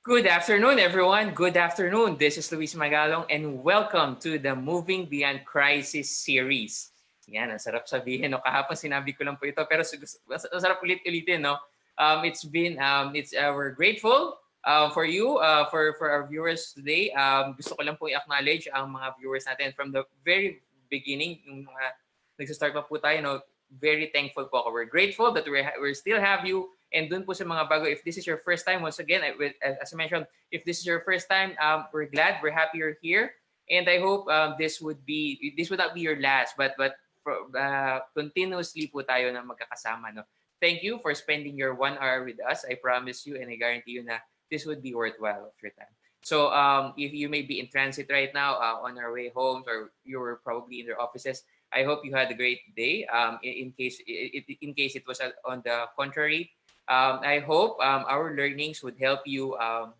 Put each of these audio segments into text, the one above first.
Good afternoon, everyone. Good afternoon. This is Luis Magalong and welcome to the Moving Beyond Crisis series. Yan, ang sarap sabihin. No? Kahapon sinabi ko lang po ito, pero ang sarap ulit-ulitin. No? We're grateful for you, for our viewers today. Gusto ko lang po i-acknowledge ang mga viewers natin from the very beginning. Yung mga nagsistart pa po tayo, no? Very thankful po ako. We're grateful that we still have you. And dun po sa mga bago, if this is your first time, once again, as I mentioned, if this is your first time, we're glad, we're happy you're here. And I hope this would not be your last, but continuously po tayo na magkakasama. No? Thank you for spending your 1 hour with us. I promise you and I guarantee you na this would be worthwhile of your time. So if you may be in transit right now on our way home, or you're probably in your offices, I hope you had a great day. In case it was on the contrary, I hope our learnings would help you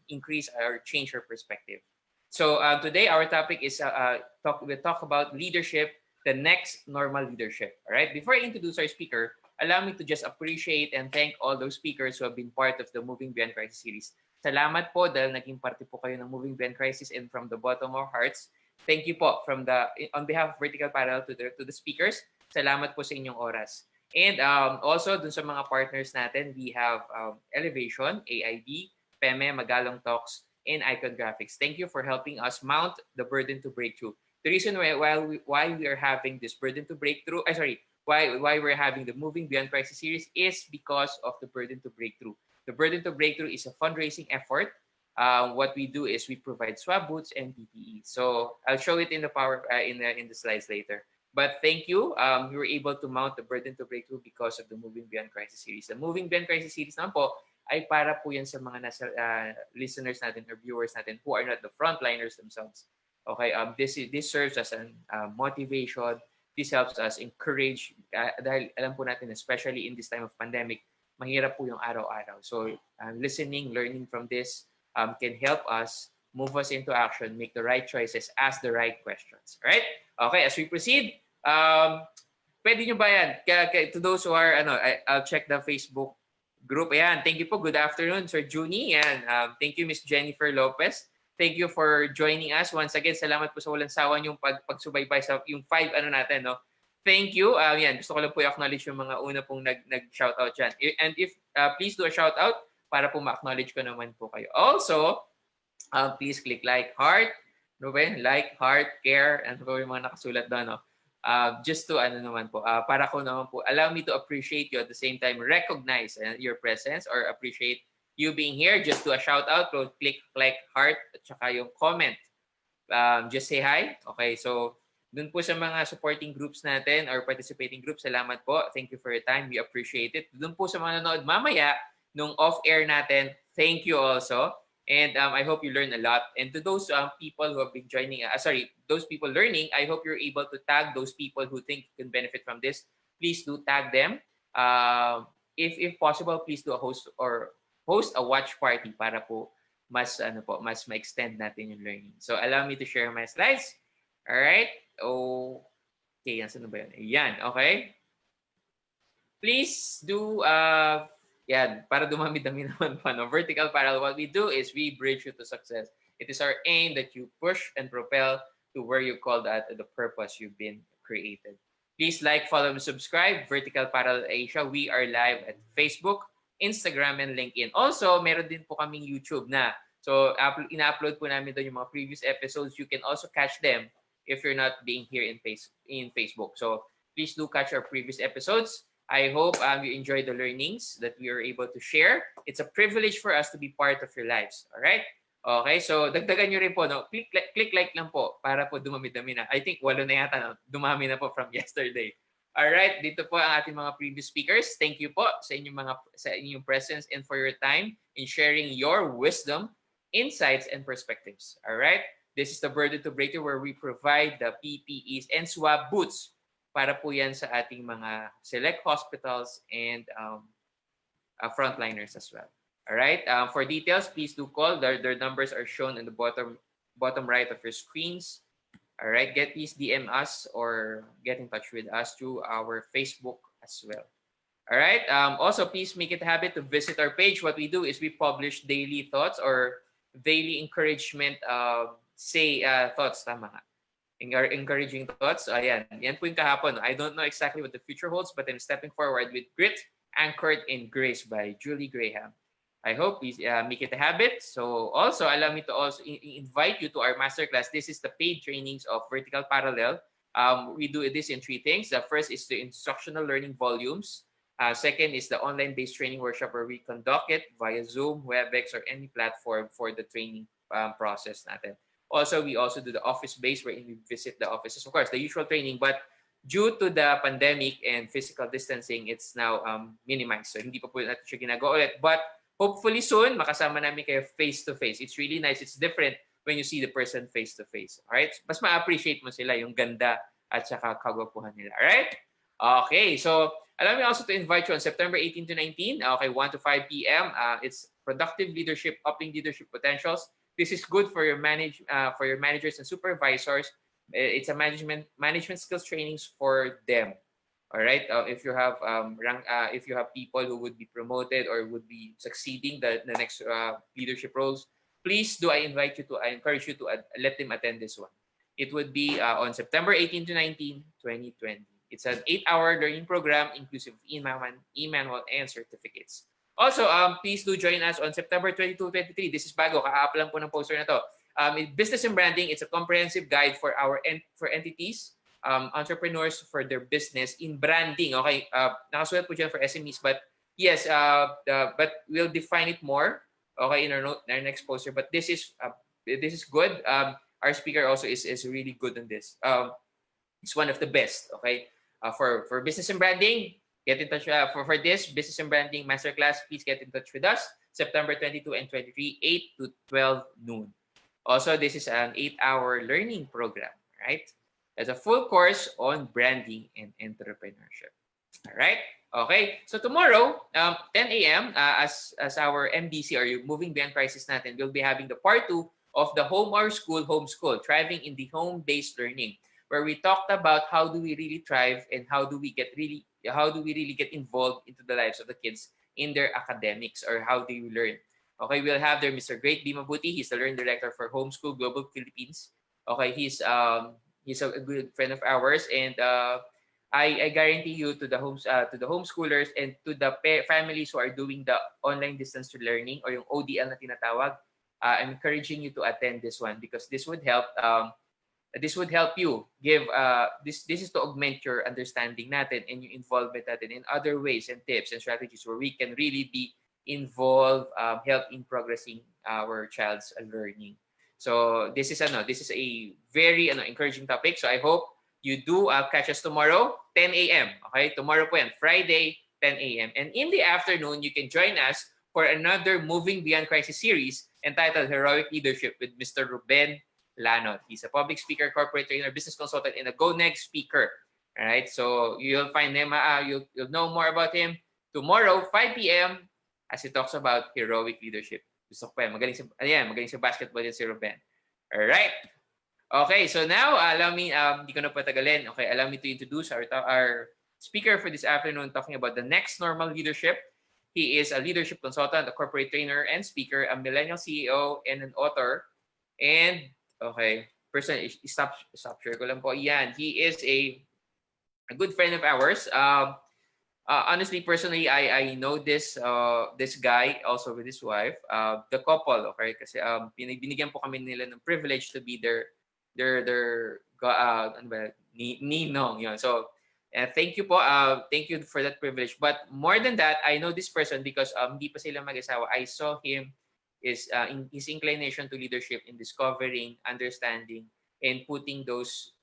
increase or change your perspective. So today our topic is we'll talk about leadership, the next normal leadership. All right. Before I introduce our speaker, allow me to just appreciate and thank all those speakers who have been part of the Moving Beyond Crisis series. Salamat po dahil naging parte po kayo ng Moving Beyond Crisis, and from the bottom of our hearts, thank you po on behalf of Vertical Parallel to the speakers. Salamat po sa inyong oras. And also, dun sa mga partners natin, we have Elevation, AIB, PEME, Magalong Talks, and Icon Graphics. Thank you for helping us mount the Burden to Breakthrough. The reason why we are having this Burden to Breakthrough, why we're having the Moving Beyond Crisis series is because of the Burden to Breakthrough. The Burden to Breakthrough is a fundraising effort. What we do is we provide swab boots and PPE. So I'll show it in the in the slides later. But thank you. We were able to mount the Burden to Breakthrough because of the Moving Beyond Crisis series. The Moving Beyond Crisis series naman po ay para po yan sa mga listeners natin or viewers natin who are not the frontliners themselves. Okay, this serves as a motivation. This helps us encourage, dahil alam po natin, especially in this time of pandemic, mahirap po yung araw-araw. So listening, learning from this can help us move us into action, make the right choices, ask the right questions. All right? Okay, as we proceed, pwede nyo ba yan? To those who are, I'll check the Facebook group. Ayan, thank you po. Good afternoon, Sir Juni. Ayan, thank you, Miss Jennifer Lopez. Thank you for joining us. Once again, salamat po sa walang sawa yung pagsubaybay sa yung 5 natin, no? Thank you. Yan, gusto ko lang po i-acknowledge yung mga una pong nag-shoutout dyan. And if, please do a shoutout para po ma-acknowledge ko naman po kayo. Also, please click like, heart, like, heart, care, and po yung mga nakasulat doon, no? Just to naman po, para ko naman po, allow me to appreciate you at the same time, recognize your presence or appreciate you being here. Just do a shout out, click like, heart, at saka yung comment. Just say hi. Okay, so dun po sa mga supporting groups natin or participating groups, salamat po. Thank you for your time. We appreciate it. Dun po sa mga nanonood mamaya nung off-air natin, thank you also. And I hope you learn a lot. And to those people who have been joining, those people learning, I hope you're able to tag those people who think can benefit from this. Please do tag them. If possible, please do host a watch party para po mas ma-extend natin yung learning. So allow me to share my slides. All right. Okay, nasan na ba yun? Ayan, okay. Please do yan, para dumami-dami naman pa. No? Vertical Parallel, what we do is we bridge you to success. It is our aim that you push and propel to where you called at the purpose you've been created. Please like, follow, and subscribe. Vertical Parallel Asia. We are live at Facebook, Instagram, and LinkedIn. Also, meron din po kaming YouTube na. So, ina-upload po namin doon yung mga previous episodes. You can also catch them if you're not being here in Facebook. So, please do catch our previous episodes. I hope you enjoy the learnings that we are able to share. It's a privilege for us to be part of your lives. All right? Okay, so dagdagan nyo rin po. No? Click like lang po para po dumami-dami na. I think 8 na yata. No? Dumami na po from yesterday. All right, dito po ang ating mga previous speakers. Thank you po sa inyong presence and for your time in sharing your wisdom, insights, and perspectives. All right? This is the Burden to Breakthrough where we provide the PPEs and swab boots para po yan sa ating mga select hospitals and frontliners as well. All right. For details, please do call. Their numbers are shown in the bottom right of your screens. All right. Please DM us or get in touch with us through our Facebook as well. All right. Also, please make it a habit to visit our page. What we do is we publish daily thoughts or daily encouragement thoughts, tama nga. Encouraging thoughts. Ayan, yan po yung kahapon. I don't know exactly what the future holds, but I'm stepping forward with grit, anchored in grace by Julie Graham. I hope we make it a habit. So also, allow me to also invite you to our masterclass. This is the paid trainings of Vertical Parallel. We do this in three things. The first is the instructional learning volumes. Second is the online-based training workshop where we conduct it via Zoom, WebEx, or any platform for the training process natin. Also, we also do the office-based where we visit the offices. Of course, the usual training, but due to the pandemic and physical distancing, it's now minimized. So, hindi pa po natin siya ginagawa ulit. But hopefully soon, makasama namin kayo face-to-face. It's really nice. It's different when you see the person face-to-face. Alright? Mas ma-appreciate mo sila, yung ganda at saka kagwapuhan nila. Alright? Okay. So, allow me also to invite you on September 18 to 19, 1 to 5 p.m. It's Productive Leadership, Upping Leadership Potentials. This is good for your managers and supervisors. It's a management skills trainings for them. All right. If you have if you have people who would be promoted or would be succeeding the next leadership roles, please do I encourage you to let them attend this one. It would be on September 18 to 19, 2020. It's an 8-hour learning program inclusive of e-manual and certificates. Also, please do join us on September 22, 23. This is bago. Ka-up lang po ng poster na to. Business and Branding, it's a comprehensive guide for entities, entrepreneurs for their business in branding. Okay, nakasulat po dyan for SMEs. But yes, but we'll define it more, okay, in our next poster. But this is good. Our speaker also is really good on this. It's one of the best, okay? For business and branding, get in touch for this business and branding masterclass. Please get in touch with us. September 22 and 23, 8 to 12 noon. Also, this is an 8-hour learning program, right? It's a full course on branding and entrepreneurship. All right. Okay. So tomorrow, 10 a.m. As our MBC or your Moving Beyond Crisis natin, we'll be having the part 2 of the Home or School Homeschool, Thriving in the Home-Based Learning, where we talked about how do we really thrive and how do we really get involved into the lives of the kids in their academics, or how do you learn. Okay, we'll have there Mr. Great Bimabuti. He's the Learning Director for Homeschool Global Philippines. Okay, he's a good friend of ours, and I guarantee you to the homeschoolers and to the families who are doing the online distance learning or yung ODL na tinatawag, I'm encouraging you to attend this one because this would help you give this is to augment your understanding natin and your involvement natin in other ways and tips and strategies where we can really be involved, help in progressing our child's learning. So this is a very encouraging topic. So I hope you do catch us tomorrow 10 a.m. Okay, tomorrow po yan, Friday 10 a.m. And in the afternoon, you can join us for another Moving Beyond Crisis series entitled Heroic Leadership with Mr. Ruben Lanot. He's a public speaker, corporate trainer, business consultant, and a Go Next speaker. All right, so you'll find him. You'll know more about him tomorrow 5 p.m. as he talks about heroic leadership. Gusto ko pa yan. Magaling sa basketball yan si Ruben. All right. Okay, so now allow me, hindi ko na patagalin. Okay, allow me to introduce our speaker for this afternoon, talking about the next normal leadership. He is a leadership consultant, a corporate trainer and speaker, a millennial CEO, and an author. And okay, stop share ko lang po. Yan, he is a good friend of ours. Honestly, personally, I know this guy also with his wife, the couple, okay? Kasi binigyan po kami nila ng privilege to be their ninong, yun. So thank you po, thank you for that privilege. But more than that, I know this person because hindi pa sila mag-asawa. I saw him in his inclination to leadership in discovering, understanding, and putting those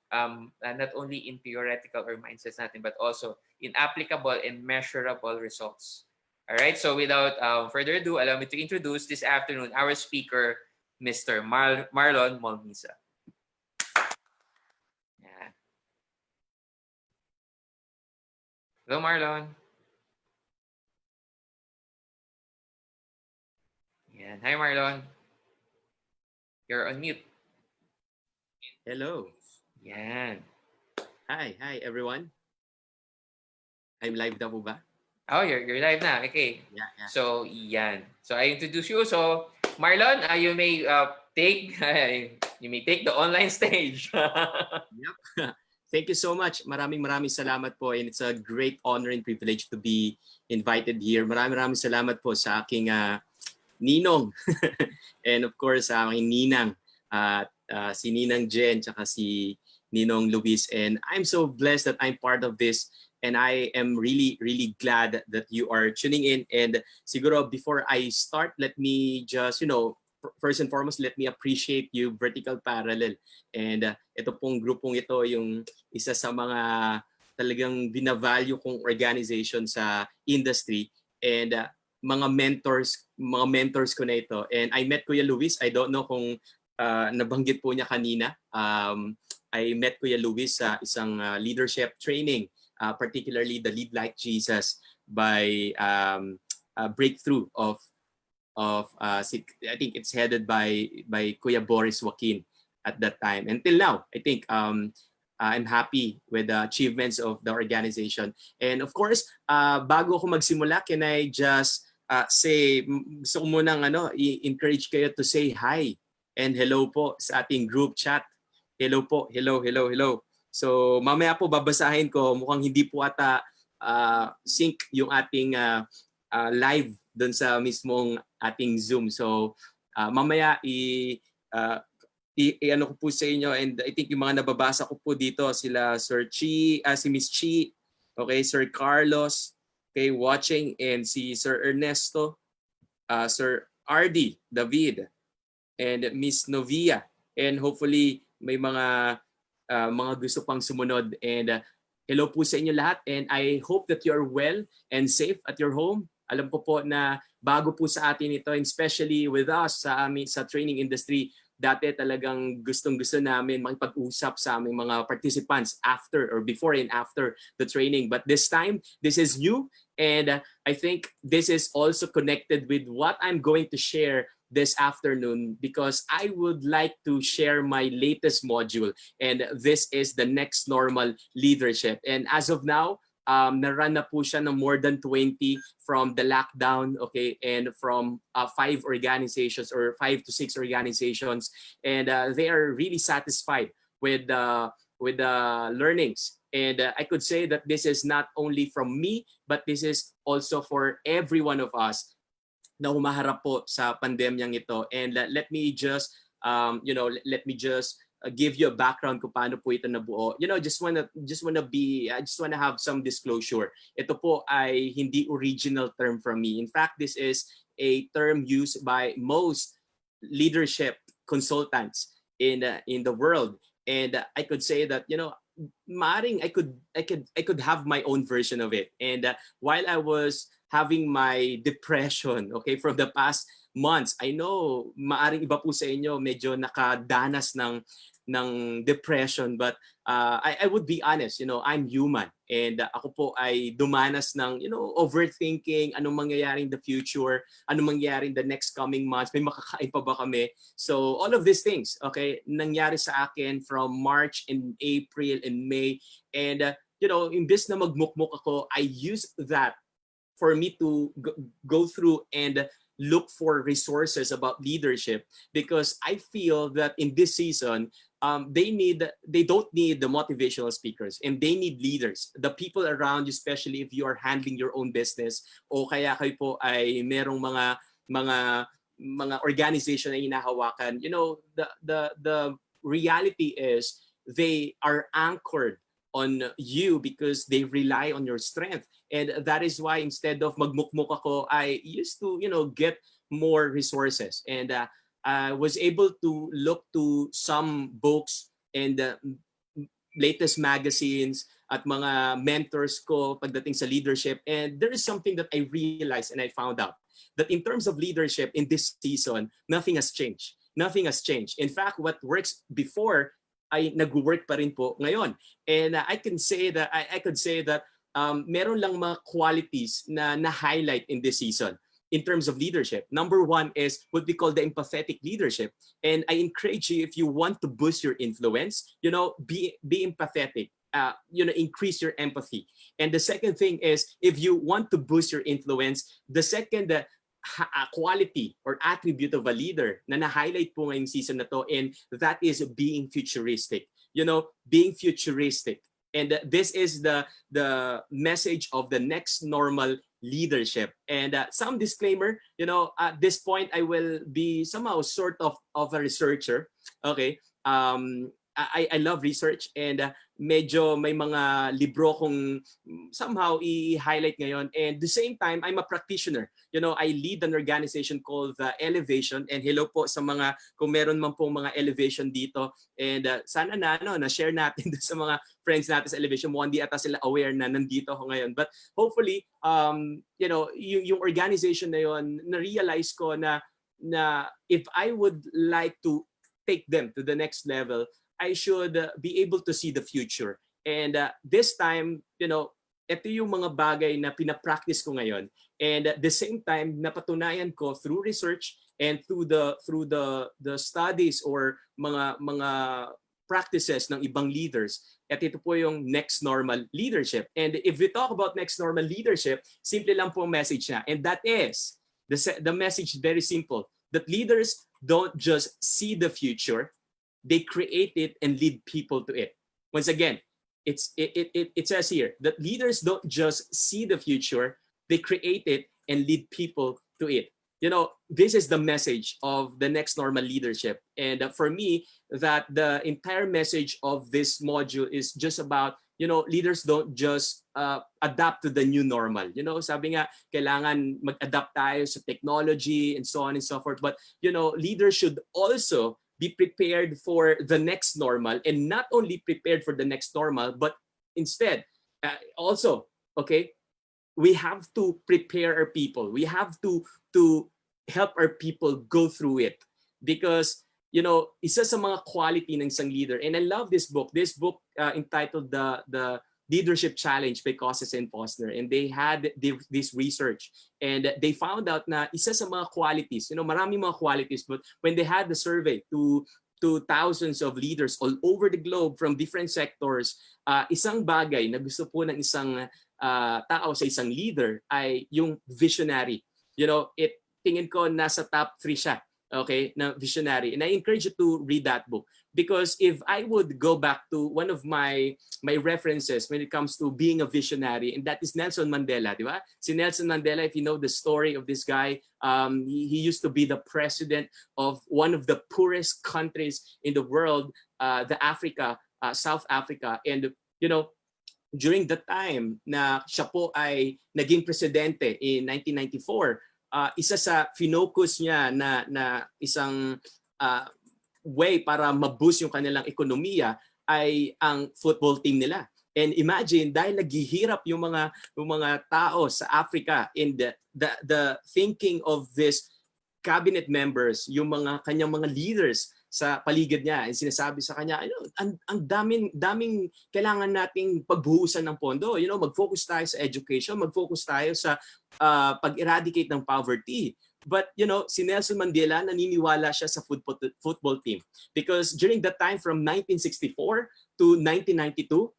not only in theoretical or mindsets natin, but also in applicable and measurable results. All right, so without further ado, allow me to introduce this afternoon our speaker, Mr. Marlon Molmisa. Yeah. Hello, Marlon. Yeah. Hi, Marlon. You're on mute. Hello. Yan. Hi everyone. I'm live na po ba? Oh, you're live na. Okay. Yeah. So, yan. So, I introduce you. So, Marlon, you may take you may take the online stage. Yep. Thank you so much. Maraming salamat po, and it's a great honor and privilege to be invited here. Maraming salamat po sa aking ninong and of course sa aking ninang at si Ninang Jen tsaka si Ninong Luis, and I'm so blessed that I'm part of this, and I am really glad that you are tuning in. And siguro before I start, let me just first and foremost, let me appreciate you, Vertical Parallel. And ito pong grupong ito yung isa sa mga talagang binavalue kong organization sa industry, and mga mentors ko na ito. And I met Kuya Luis. I don't know kung nabanggit po niya kanina. I met Kuya Luis sa isang leadership training, particularly the Lead Like Jesus by Breakthrough of I think it's headed by Kuya Boris Joaquin at that time. Until now, I think I'm happy with the achievements of the organization. And of course, bago ako magsimula, can I just say, gusto ko munang i-encourage kayo to say hi and hello po sa ating group chat. Hello po, hello. So mamaya po babasahin ko, mukhang hindi po ata sync yung ating live doon sa mismong ating Zoom. So mamaya ano ko po sa inyo, and I think yung mga nababasa ko po dito sila Sir Chi, si Miss Chi, okay, Sir Carlos, okay, watching, and si Sir Ernesto, Sir RD, David, and Miss Novia, and hopefully may mga gusto pang sumunod. And hello po sa inyo lahat, and I hope that you are well and safe at your home. Alam ko po na bago po sa atin ito, and especially with us sa training industry, dati talagang gustong-gusto namin makipag-usap sa aming mga participants after or before and after the training. But this time, this is new, and I think this is also connected with what I'm going to share this afternoon, because I would like to share my latest module, and this is the next normal leadership. And as of now, na-run na po siya ng more than 20 from the lockdown, okay, and from 5 organizations or 5 to 6 organizations, and they are really satisfied with the learnings. And I could say that this is not only from me, but this is also for every one of us na humaharap po sa pandemyang ito. And let me just give you a background kung paano po ito nabuo. Just wanna have some disclosure. Ito po ay hindi original term from me. In fact, this is a term used by most leadership consultants in the world. And I could say that, maaring I could have my own version of it. And while I was having my depression, okay, from the past months, I know maaring iba po sa inyo medyo nakadanas ng depression, but I would be honest, I'm human, and ako po ay dumanas ng overthinking, anong mangyayari in the future, anong mangyayari in the next coming months, may makakain pa ba kami. So all of these things, okay, nangyari sa akin from March and April and May, and imbes na magmukmuk ako, I used that for me to go through and look for resources about leadership, because I feel that in this season, they don't need the motivational speakers, and they need leaders, the people around you, especially if you are handling your own business, o kaya kayo po ay merong mga organization na hinahawakan. The reality is they are anchored on you because they rely on your strength. And that is why instead of magmukmuk ako, I used to, get more resources. And I was able to look to some books and latest magazines at mga mentors ko pagdating sa leadership. And there is something that I realized and I found out that in terms of leadership in this season, nothing has changed. Nothing has changed. In fact, what works before ay nag-work pa rin po ngayon. And I could say that meron lang mga qualities na na-highlight in this season in terms of leadership. Number one is what we call the empathetic leadership. And I encourage you, if you want to boost your influence, be empathetic. Increase your empathy. And the second thing is, if you want to boost your influence, the second quality or attribute of a leader na na-highlight po ngayong season na to, and that is being futuristic. Being futuristic. And this is the message of the next normal leadership. And some disclaimer, at this point I will be somehow sort of a researcher. Okay. I love research, and medyo may mga libro kong somehow i-highlight ngayon. And at the same time, I'm a practitioner. I lead an organization called the Elevation, and hello po sa mga, kung meron man pong mga Elevation dito, and sana na-share natin sa mga friends natin sa Elevation. Mukhang di ata sila aware na nandito ako ngayon. But hopefully, yung organization na yon, na-realize ko na if I would like to take them to the next level, I should be able to see the future. And this time, ito yung mga bagay na pinapractice ko ngayon. And at the same time, napatunayan ko through research and through the studies or mga practices ng ibang leaders. At ito po yung next normal leadership. And if we talk about next normal leadership, simple lang po ang message niya. And that is, the message is very simple, that leaders don't just see the future, they create it and lead people to it. Once again, it says here that leaders don't just see the future, they create it and lead people to it. This is the message of the next normal leadership. And for me, that the entire message of this module is just about, leaders don't just adapt to the new normal. Sabi nga, kailangan mag-adapt tayo sa technology and so on and so forth. But, leaders should also be prepared for the next normal, and not only prepared for the next normal, but instead, also, okay, we have to prepare our people. We have to help our people go through it. Because, isa sa mga quality ng isang leader, and I love this book entitled the Leadership Challenge by Cosses and Posner, and they had this research, and they found out na isa sa mga qualities, marami mga qualities, but when they had the survey to thousands of leaders all over the globe from different sectors, isang bagay na gusto po ng isang tao sa isang leader ay yung visionary. Tingin ko nasa top 3 siya, okay, na visionary. And I encourage you to read that book. Because if I would go back to one of my references when it comes to being a visionary, and that is Nelson Mandela, di ba? Si Nelson Mandela, if you know the story of this guy, he used to be the president of one of the poorest countries in the world, South Africa. And, during the time na siya po ay naging presidente in 1994, isa sa finocus niya na isang way para ma-boost yung kanilang ekonomiya ay ang football team nila. And imagine, dahil naghihirap yung mga tao sa Africa, and the thinking of this cabinet members, yung kanyang mga leaders sa paligid niya, and sinasabi sa kanya, ang daming kailangan nating pagbuhusan ng pondo. Mag-focus tayo sa education, mag-focus tayo sa pag-eradicate ng poverty. But, si Nelson Mandela, naniniwala siya sa football team. Because during that time, from 1964 to 1992,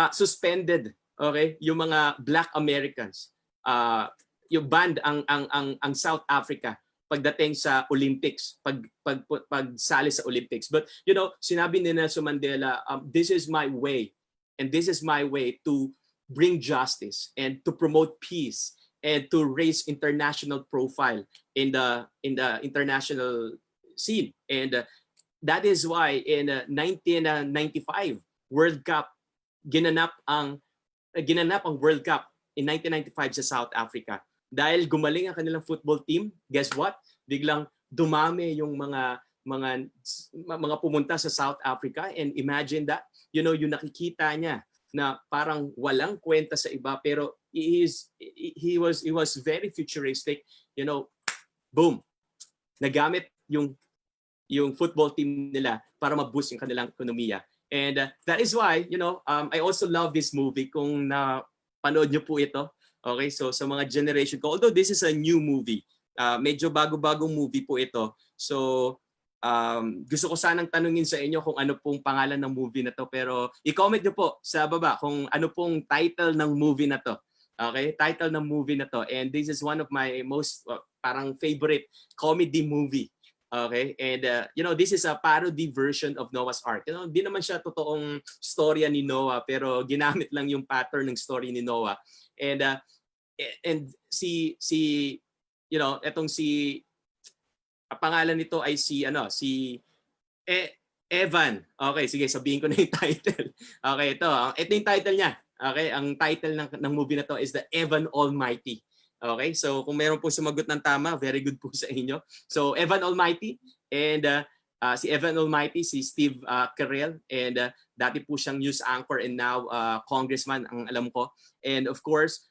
suspended, okay, yung mga Black Americans. Yung banned ang South Africa pagdating sa Olympics, pagsali sa Olympics. But, sinabi ni Nelson Mandela, this is my way, and this is my way to bring justice and to promote peace and to raise international profile in the international scene. And that is why in 1995 World Cup, ginanap ang World Cup in 1995 sa South Africa. Dahil gumaling ang kanilang football team, guess what? Biglang dumami yung mga pumunta sa South Africa, and imagine that, yung nakikita niya na parang walang kwenta sa iba, pero he was very futuristic. Boom, nagamit yung football team nila para ma-boost yung kanilang ekonomiya. And that is why, I also love this movie. Kung napanood nyo po ito, okay, so sa mga generation ko, although this is a new movie, medyo bago-bagong movie po ito. So gusto ko sanang tanungin sa inyo kung ano pong pangalan ng movie na to, pero i-comment nyo po sa baba kung ano pong title ng movie na to. Okay, title ng movie na to, and this is one of my most parang favorite comedy movie. Okay, and this is a parody version of Noah's Ark. Hindi naman siya totoong storya ni Noah, pero ginamit lang yung pattern ng story ni Noah. And etong si pangalan nito ay si Evan. Okay, sige, sabihin ko na yung title. Okay, ito yung title niya. Okay, ang title ng movie na to is The Evan Almighty. Okay, so kung meron po sumagot ng tama, very good po sa inyo. So Evan Almighty, and si Evan Almighty, si Steve Carell, and dati po siyang news anchor and now congressman ang alam ko. And of course,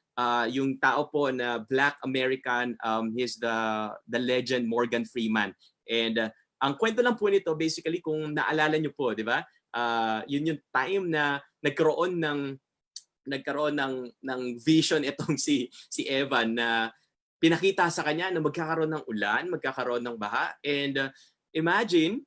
yung tao po na Black American, he's the legend Morgan Freeman. And ang kwento lang po nito, basically, kung naalala nyo po, di ba? Yun yung time na nagkaroon ng vision itong si Evan na pinakita sa kanya na magkakaroon ng ulan, magkakaroon ng baha. And imagine,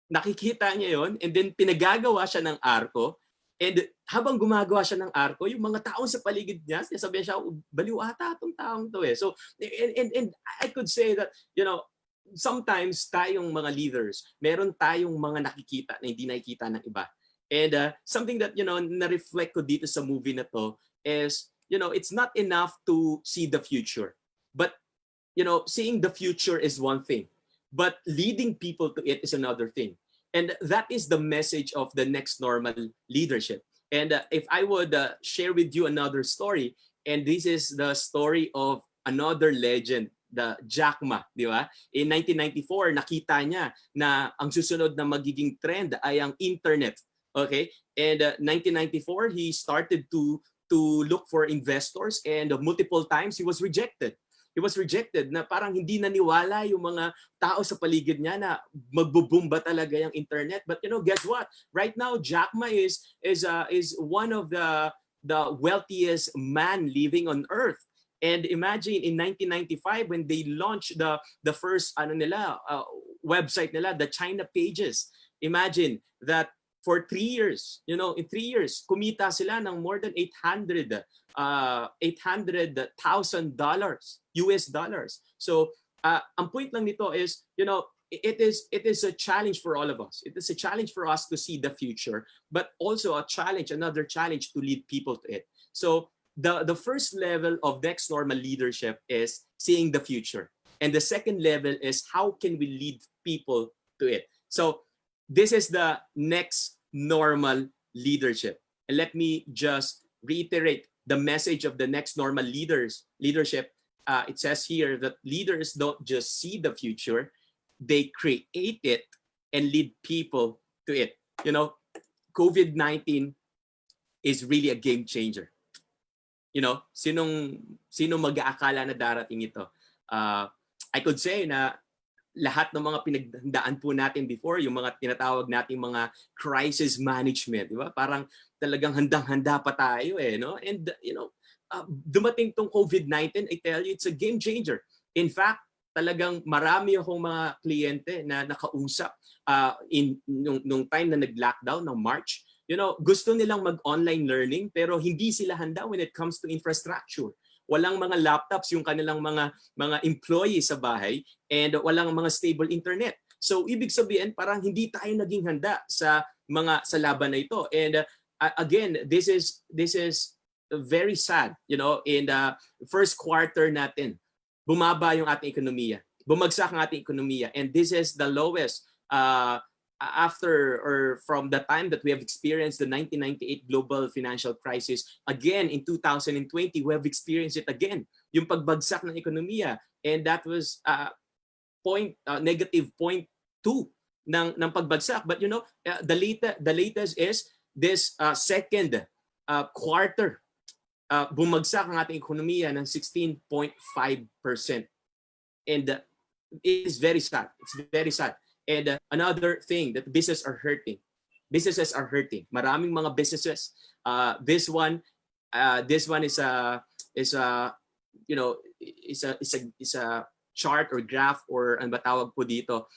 nakikita niya yon, and then pinagagawa siya ng arko. And habang gumagawa siya ng arko, yung mga taong sa paligid niya, sabihan siya, baliw ata itong taong to eh. So, and I could say that, sometimes tayong mga leaders, meron tayong mga nakikita na hindi nakikita ng iba. And something that, na-reflect ko dito sa movie na to is, it's not enough to see the future. But, seeing the future is one thing. But leading people to it is another thing. And that is the message of the next normal leadership. And if I would share with you another story, and this is the story of another legend, the Jack Ma, di ba? In 1994, nakita niya na ang susunod na magiging trend ay ang internet. Okay? And 1994, he started to look for investors, and multiple times he was rejected. He was rejected na parang hindi naniwala yung mga tao sa paligid niya na magbo-boom ba talaga yung internet. But guess what? Right now, Jack Ma is one of the wealthiest man living on earth. And imagine in 1995 when they launched the first website nila, the China Pages. Imagine that for 3 years, in 3 years, kumita sila ng more than $800,000 US dollars. So, ang point lang nito is, it is a challenge for all of us. It is a challenge for us to see the future, but also another challenge to lead people to it. So, the first level of next normal leadership is seeing the future. And the second level is how can we lead people to it. So this is the next normal leadership. And let me just reiterate the message of the next normal leadership. It says here that leaders don't just see the future, they create it and lead people to it. COVID-19 is really a game changer. Sinong mag-aakala na darating ito? I could say na lahat ng mga pinagdaan po natin before, yung mga tinatawag nating mga crisis management, di ba? Parang talagang handang-handa pa tayo eh, no? And dumating tong COVID-19, I tell you, it's a game changer. In fact, talagang marami akong mga kliyente na nakausap nung time na nag-lockdown ng March. Gusto nilang mag-online learning pero hindi sila handa when it comes to infrastructure. Walang mga laptops yung kanilang mga employees sa bahay, and walang mga stable internet. So ibig sabihin parang hindi tayo naging handa sa laban na ito. And again, this is very sad, in the first quarter natin, bumaba yung ating ekonomiya. Bumagsak ang ating ekonomiya, and this is the lowest after or from the time that we have experienced the 1998 global financial crisis. Again, in 2020, we have experienced it again, yung pagbagsak ng ekonomiya. And that was negative 0.2 ng pagbagsak. But the latest is this second quarter, bumagsak ang ating ekonomiya ng 16.5%. And it is very sad. It's very sad. And another thing that businesses are hurting. Maraming mga businesses. This one is a chart or graph, or ano ba tawag po dito.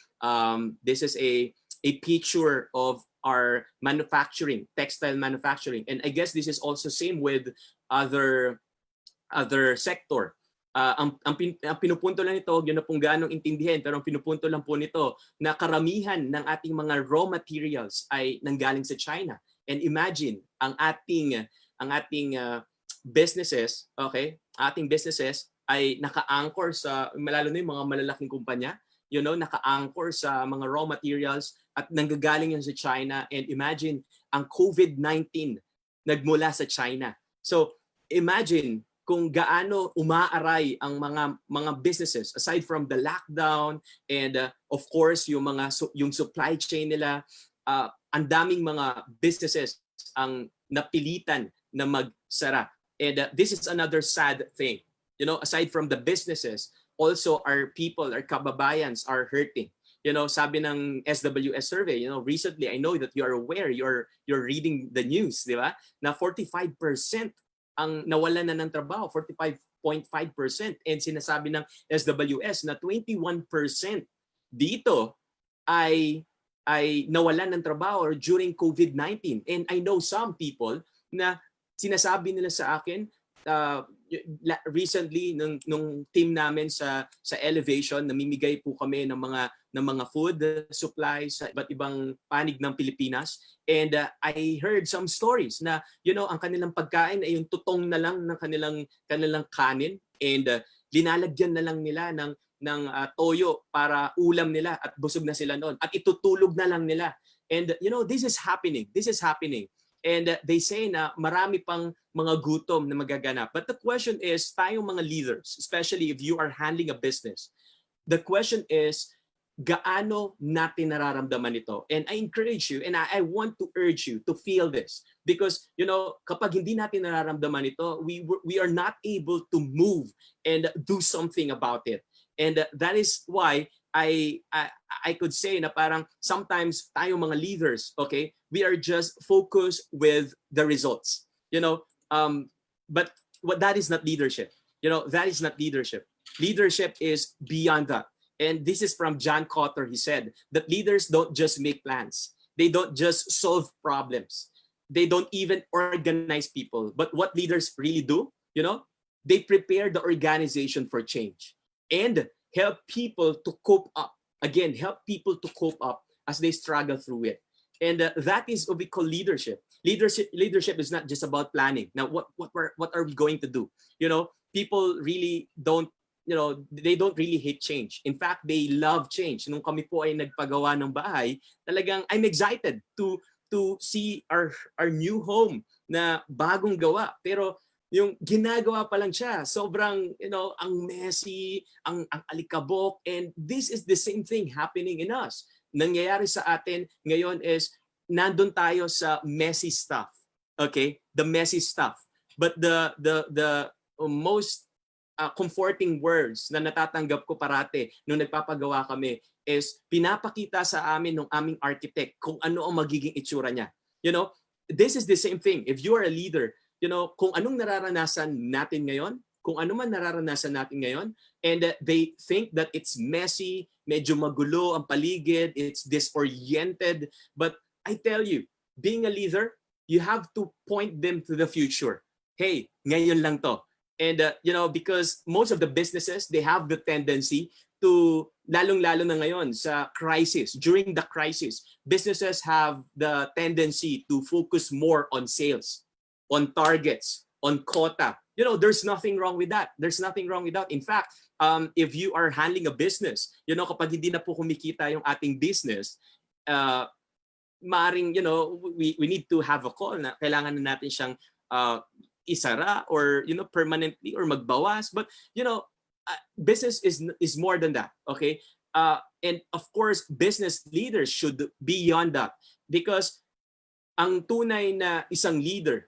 This is a picture of are manufacturing, textile manufacturing. And I guess this is also same with other sector. Ang pinupunto lang nito, yun na pong ganong intindihin, pero ang pinupunto lang po nito na karamihan ng ating mga raw materials ay nanggaling sa China. And imagine, ang ating businesses, okay, ating businesses ay naka-anchor sa, lalo na yung mga malalaking kumpanya, naka-anchor sa mga raw materials at nanggagaling yan sa China. And imagine, ang COVID-19 nagmula sa China. So, imagine kung gaano umaaray ang mga businesses aside from the lockdown and of course yung supply chain nila, ang daming mga businesses ang napilitan na magsara. And this is another sad thing. Aside from the businesses, also our people, our kababayans are hurting. Sabi ng SWS survey, recently, I know that you are aware, you're reading the news, di ba? Na 45% ang nawalan na ng trabaho, 45.5%. And sinasabi ng SWS na 21% dito ay nawalan ng trabaho during COVID-19. And I know some people na sinasabi nila sa akin, recently nung team namin sa Elevation, namimigay po kami ng mga food supplies sa iba't ibang panig ng Pilipinas, and I heard some stories na ang kanilang pagkain ay yung tutong na lang ng kanilang kanin, and linalagyan na lang nila ng toyo para ulam nila at busog na sila noon at itutulog na lang nila. And this is happening. And they say na marami pang mga gutom na magaganap. But the question is, tayong mga leaders, especially if you are handling a business, the question is, gaano natin nararamdaman ito? And I encourage you, and I want to urge you to feel this. Because, kapag hindi natin nararamdaman ito, we are not able to move and do something about it. And that is why I could say na parang sometimes tayong mga leaders, okay, we are just focused with the results, but that is not leadership. That is not leadership. Leadership is beyond that. And this is from John Cotter. He said that leaders don't just make plans. They don't just solve problems. They don't even organize people. But what leaders really do, they prepare the organization for change and help people to cope up. Again, help people to cope up as they struggle through it. And that is what we call leadership. Leadership is not just about planning. Now, what are we going to do? People really don't, they don't really hate change. In fact, they love change. Nung kami po ay nagpagawa ng bahay, talagang I'm excited to see our new home na bagong gawa. Pero yung ginagawa pa lang siya, sobrang, ang messy, ang alikabok, and this is the same thing happening in us. Nangyayari sa atin ngayon is nandun tayo sa messy stuff. Okay? The messy stuff. But the most comforting words na natatanggap ko parate nung nagpapagawa kami is pinapakita sa amin ng aming architect kung ano ang magiging itsura niya. This is the same thing. If you are a leader, kung anong nararanasan natin ngayon, kung ano man nararanasan natin ngayon, and they think that it's messy, medyo magulo ang paligid, it's disoriented. But I tell you, being a leader, you have to point them to the future. Hey, ngayon lang to. And because most of the businesses, they have the tendency to, lalong-lalo na ngayon sa crisis, during the crisis, businesses have the tendency to focus more on sales, on targets, on quota. There's nothing wrong with that. There's nothing wrong with that. In fact, if you are handling a business, kapag hindi na po kumikita yung ating business, maaring, we need to have a call na kailangan na natin siyang isara or, permanently or magbawas. But, business is more than that. Okay. And of course, business leaders should be beyond that, because ang tunay na isang leader,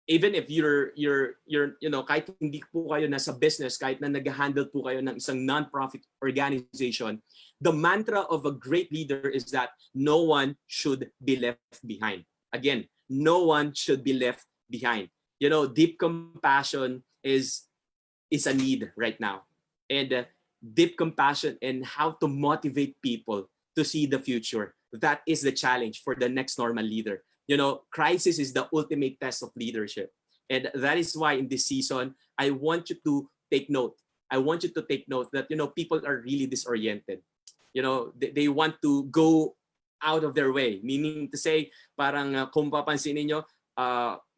even if you're kahit hindi po kayo nasa business, kahit na nag-handle po kayo ng isang non-profit organization, the mantra of a great leader is that no one should be left behind. Again, no one should be left behind. Deep compassion is a need right now. And deep compassion and how to motivate people to see the future. that is the challenge for the next normal leader. Crisis is the ultimate test of leadership. And that is why in this season, I want you to take note. I want you to take note that, people are really disoriented. They want to go out of their way. Meaning to say, parang kung papansin niyo,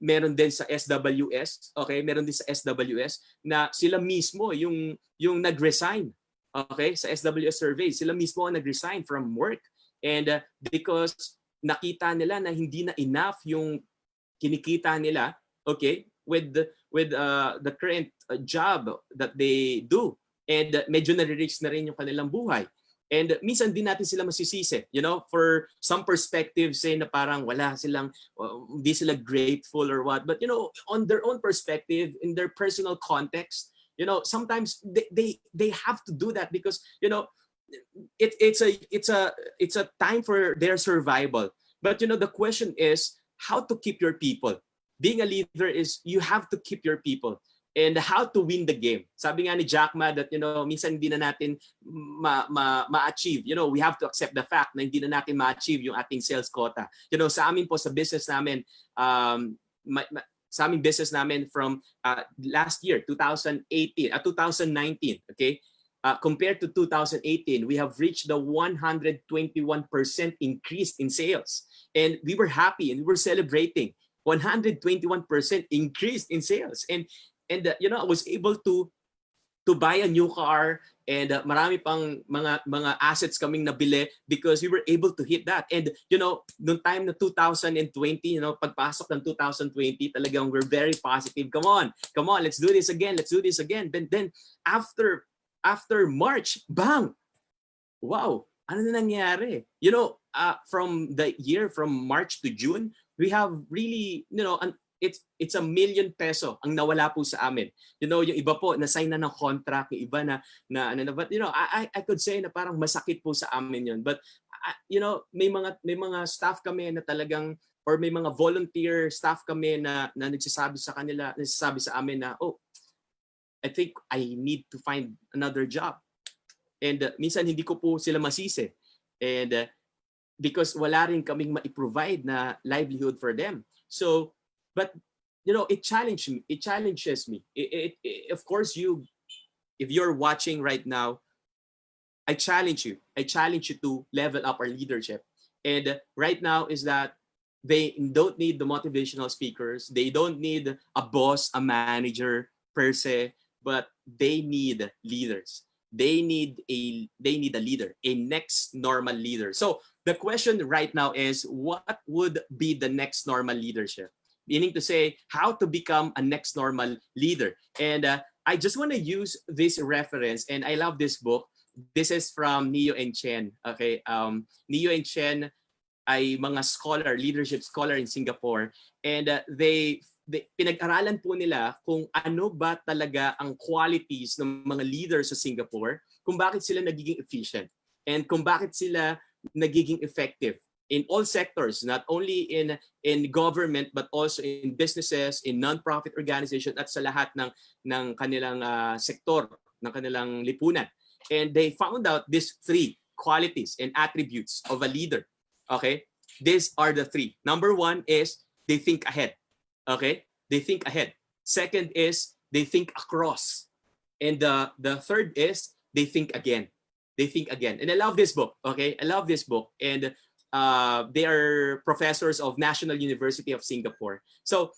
meron din sa SWS, okay? Meron din sa SWS na sila mismo yung nag-resign. Okay? Sa SWS survey, sila mismo ang nag-resign from work. And because nakita nila na hindi na enough yung kinikita nila, okay, with the current job that they do. And medyo nare-reach na rin yung kanilang buhay. And minsan din natin sila masisisi, for some perspectives say na parang wala silang, hindi sila grateful or what. But on their own perspective, in their personal context, sometimes they have to do that because it's a time for their survival. But the question is how to keep your people. Being a leader is you have to keep your people. And how to win the game. Sabi nga ni Jack Ma that minsan hindi na natin ma-achieve. We have to accept the fact na hindi na natin ma-achieve yung ating sales quota. Sa amin po sa business namin, sa aming business namin from last year 2019, okay? Compared to 2018, we have reached the 121% increase in sales. And we were happy and we were celebrating 121% increase in sales. And I was able to buy a new car and marami pang mga assets kaming nabili because we were able to hit that. And noong time na 2020, pagpasok ng 2020, talagang we're very positive. Come on, let's do this again. Then after March, bang! Wow, ano na nangyari? From the year from March to June, we have really, it's a million peso ang nawala po sa amin. Yung iba po na-sign na ng contract, yung iba na but I could say na parang masakit po sa amin yun. But may mga staff kami na talagang or may mga volunteer staff kami na nagsasabi sa amin na I think I need to find another job. And minsan hindi ko po sila masisi. And because wala rin kaming ma-provide na livelihood for them. So but it challenges me. Of course, if you're watching right now, I challenge you to level up our leadership. And right now is that they don't need the motivational speakers, they don't need a boss, a manager per se, but they need leaders. They need a leader, a next normal leader. So the question right now is, what would be the next normal leadership? Meaning to say, how to become a next normal leader. And I just want to use this reference, and I love this book. This is from Neo and Chen. Okay, Neo and Chen ay mga leadership scholar in Singapore, and they pinag-aralan po nila kung ano ba talaga ang qualities ng mga leaders sa Singapore, kung bakit sila nagiging efficient, and kung bakit sila nagiging effective in all sectors, not only in government but also in businesses, in non-profit organization at sa lahat ng kanilang sektor, ng kanilang lipunan. And they found out these three qualities and attributes of a leader. Okay? These are the three. Number one is they think ahead. Okay? They think ahead. Second is they think across. And the third is they think again. They think again. And I love this book. Okay? I love this book. And they are professors of National University of Singapore. So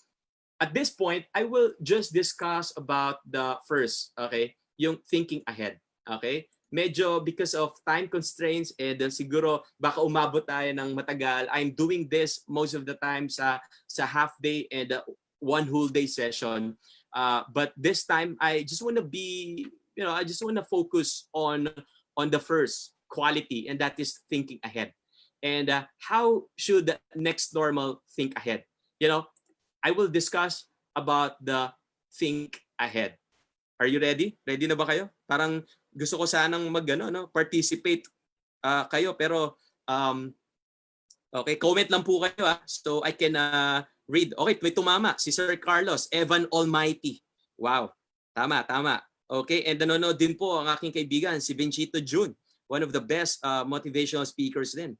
at this point, I will just discuss about the first, okay, yung thinking ahead. Okay? Medyo because of time constraints and siguro baka umabot tayo ng matagal. I'm doing this most of the time sa half day and one whole day session. But this time I just want to I just want to focus on the first quality, and that is thinking ahead. And how should the next normal think ahead? I will discuss about the think ahead. Are you ready? Ready na ba kayo? Parang gusto ko sanang participate kayo, pero okay, comment lang po kayo so I can read. Okay, may tumama si Sir Carlos, Evan Almighty. Wow, tama. Okay, and nanonood din po ang aking kaibigan si Vincito June, one of the best motivational speakers din.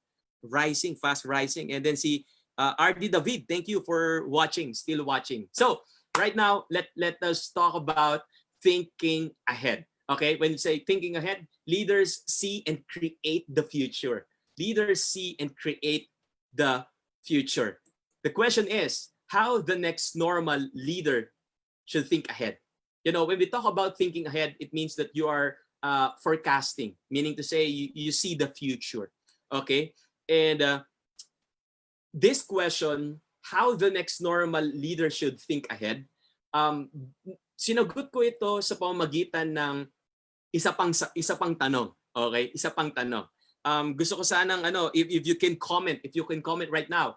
rising, fast rising. And then si RD David, thank you for watching, still watching. So right now, let us talk about thinking ahead. Okay, when you say thinking ahead, leaders see and create the future. Leaders see and create the future. The question is, how the next normal leader should think ahead. You know, when we talk about thinking ahead, it means that you are forecasting, meaning to say you see the future. Okay, and this question, how the next normal leader should think ahead, um, sinagot ko ito sa pamamagitan ng isa pang tanong. Okay, isa pang tanong. Gusto ko sanang if you can comment right now.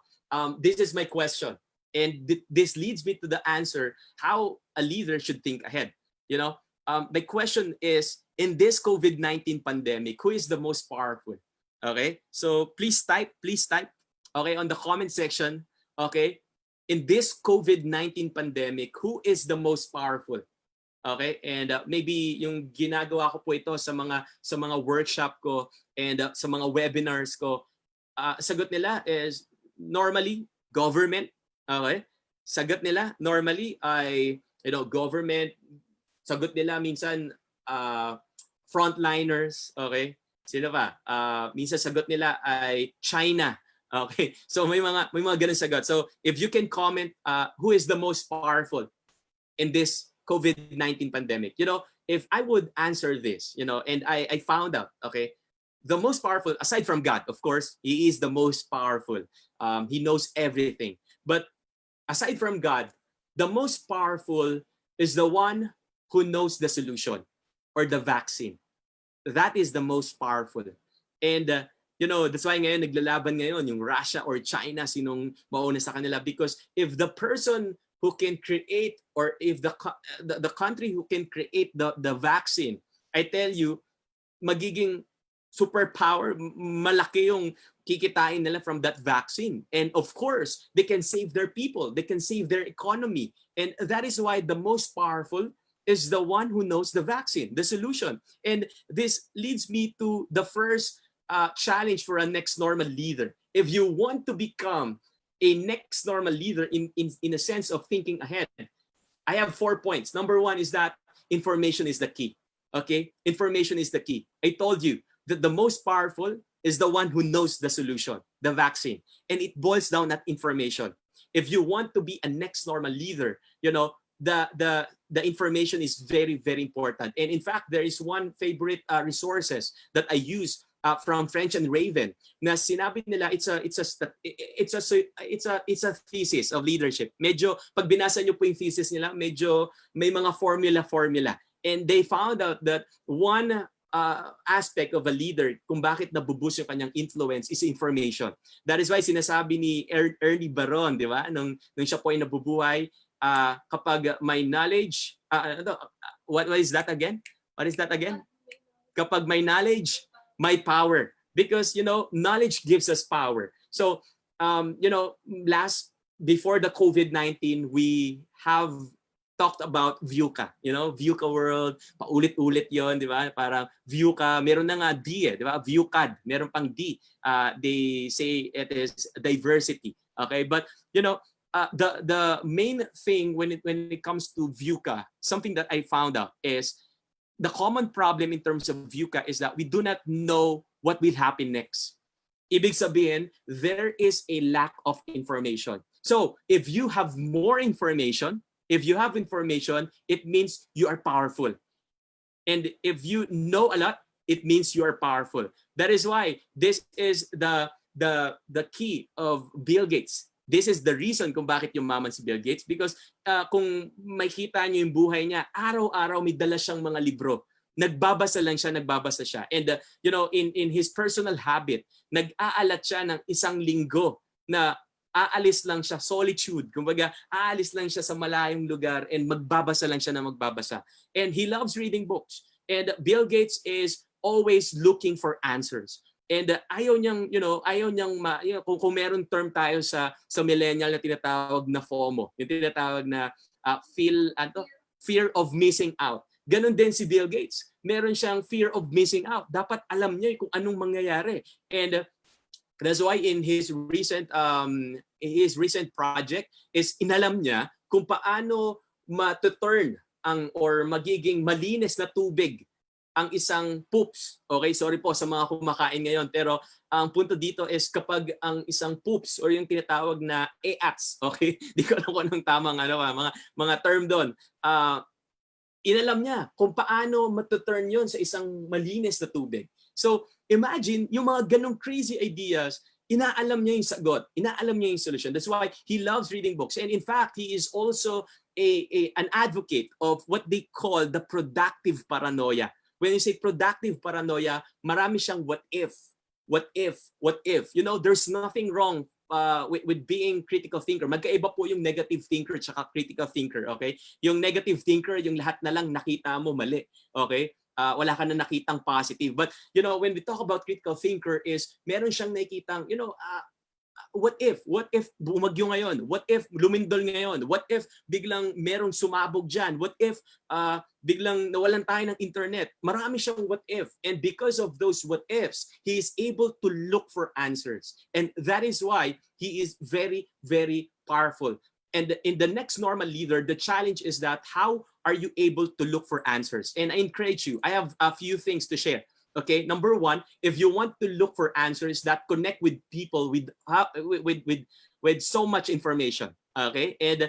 This is my question, and this leads me to the answer how a leader should think ahead. You know, my question is, in this COVID-19 pandemic, who is the most powerful? Okay, so please type, okay, on the comment section. Okay, in this COVID-19 pandemic, who is the most powerful? Okay, and maybe yung ginagawa ko po ito sa mga workshop ko and sa mga webinars ko, sagot nila is normally government. Okay, sagot nila normally ay government. Sagot nila minsan frontliners. Okay, sino pa? Minsan sagot nila ay China. Okay, so may mga ganun sagot. So if you can comment, who is the most powerful in this COVID-19 pandemic? You know, if I would answer this, and I found out, okay, the most powerful, aside from God, of course, He is the most powerful. He knows everything. But aside from God, the most powerful is the one who knows the solution or the vaccine. That is the most powerful. And that's why ngayon naglalaban ngayon yung Russia or China, sinong mauna sa kanila, because if the person who can create, or if the country who can create the vaccine, I tell you, magiging superpower, malaki yung kikitain nila from that vaccine. And of course, they can save their people, they can save their economy. And that is why the most powerful is the one who knows the vaccine, the solution. And this leads me to the first challenge for a next normal leader. If you want to become a next normal leader in a sense of thinking ahead, I have 4 points. Number one is that information is the key. Okay, information is the key. I told you that the most powerful is the one who knows the solution, the vaccine, and it boils down at information. If you want to be a next normal leader, the information is very, very important. And in fact, there is one favorite resources that I use from French and Raven, na sinabi nila it's a thesis of leadership. Medyo pag binasa niyo po yung thesis nila, medyo may mga formula, and they found out that one aspect of a leader kung bakit nabuboost yung kanyang influence is information. That is why sinasabi ni Ernie Baron, di ba, nung siya po ay nabubuhay, kapag may knowledge, what is that again? Kapag may knowledge, my power, because knowledge gives us power. So before the COVID-19, we have talked about VUCA, VUCA world, paulit-ulit yon, di ba? Parang VUCA, meron na nga D, di ba? VUCAD, meron pang D. They say it is diversity. Okay, but the main thing when it comes to VUCA, something that I found out is the common problem in terms of VUCA is that we do not know what will happen next. Ibig sabihin, there is a lack of information. So if you have more information, it means you are powerful. And if you know a lot, it means you are powerful. That is why this is the key of Bill Gates. This is the reason kung bakit yumaman si Bill Gates, because kung makita niyo yung buhay niya, araw-araw may dala siyang mga libro. Nagbabasa siya. And in his personal habit, nag-aalat siya ng isang linggo na aalis lang siya, solitude. Kumbaga, aalis lang siya sa malayong lugar and magbabasa lang siya na magbabasa. And he loves reading books. And Bill Gates is always looking for answers. And ayaw niyang kung meron term tayo sa millennial na tinatawag na FOMO, yung tinatawag na fear of missing out. Ganon din si Bill Gates. Meron siyang fear of missing out. Dapat alam niya kung anong mangyayari. And That's why in his recent project is inalam niya kung paano ma-turn ang or magiging malinis na tubig ang isang poops. Okay, sorry po sa mga kumakain ngayon, pero ang punto dito is kapag ang isang poops or yung tinatawag na AATs, okay? Di ko alam kung anong tamang mga term doon. Inalam niya kung paano matuturn yon sa isang malinis na tubig. So, imagine, yung mga ganong crazy ideas, inaalam niya yung sagot, inaalam niya yung solution. That's why he loves reading books. And in fact, he is also an advocate of what they call the productive paranoia. When you say productive paranoia, marami siyang what if, what if, what if. You know, there's nothing wrong with being critical thinker. Magkaiba po yung negative thinker at critical thinker, okay? Yung negative thinker, yung lahat na lang nakita mo mali, okay? Wala ka na nakitang positive. But, you know, when we talk about critical thinker is, meron siyang nakitang, you know, what if bumagyo ngayon? What if lumindol ngayon? What if biglang merong sumabog dyan? What if biglang nawalan tayo ng internet? Marami siyang what if. And because of those what ifs, he is able to look for answers. And that is why he is very, very powerful. And in the next normal leader, the challenge is that how are you able to look for answers? And I encourage you, I have a few things to share. Okay, number one, if you want to look for answers that connect with people with so much information, okay, and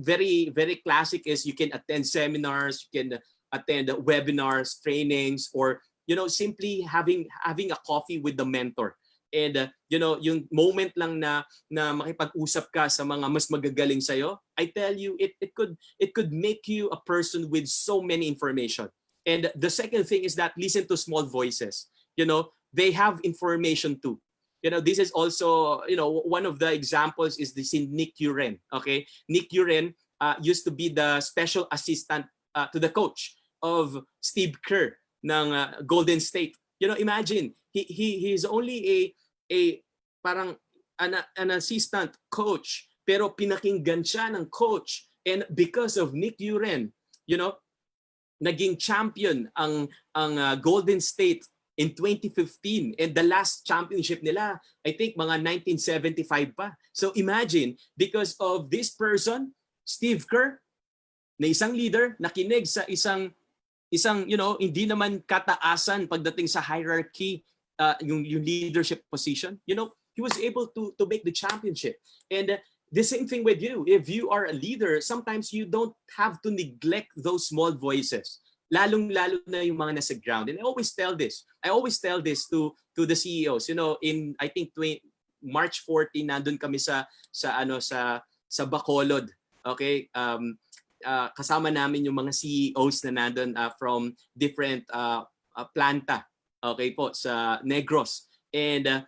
very very classic is you can attend seminars, you can attend webinars, trainings, or you know simply having a coffee with the mentor. And you know yung moment lang na makipag-usap ka sa mga mas magagaling sa'yo, I tell you it could make you a person with so many information. And the second thing is that listen to small voices. You know, they have information too. You know, this is also, you know, one of the examples is this in Nick Uren. Okay, Nick Uren used to be the special assistant to the coach of Steve Kerr ng Golden State. You know, imagine he's only a parang an assistant coach, pero pinakinggan siya ng coach, and because of Nick Uren, you know, naging champion ang Golden State in 2015, and the last championship nila I think mga 1975 pa. So imagine, because of this person, Steve Kerr, na isang leader, nakinig sa isang you know, hindi naman kataasan pagdating sa hierarchy, yung leadership position, you know, he was able to make the championship. And the same thing with you. If you are a leader, sometimes you don't have to neglect those small voices. Lalong-lalo na yung mga nasa ground. And I always tell this to the CEOs. You know, in I think March 14, nandun kami sa Bacolod. Okay? Kasama namin yung mga CEOs na nandun from different planta. Okay po, sa Negros. And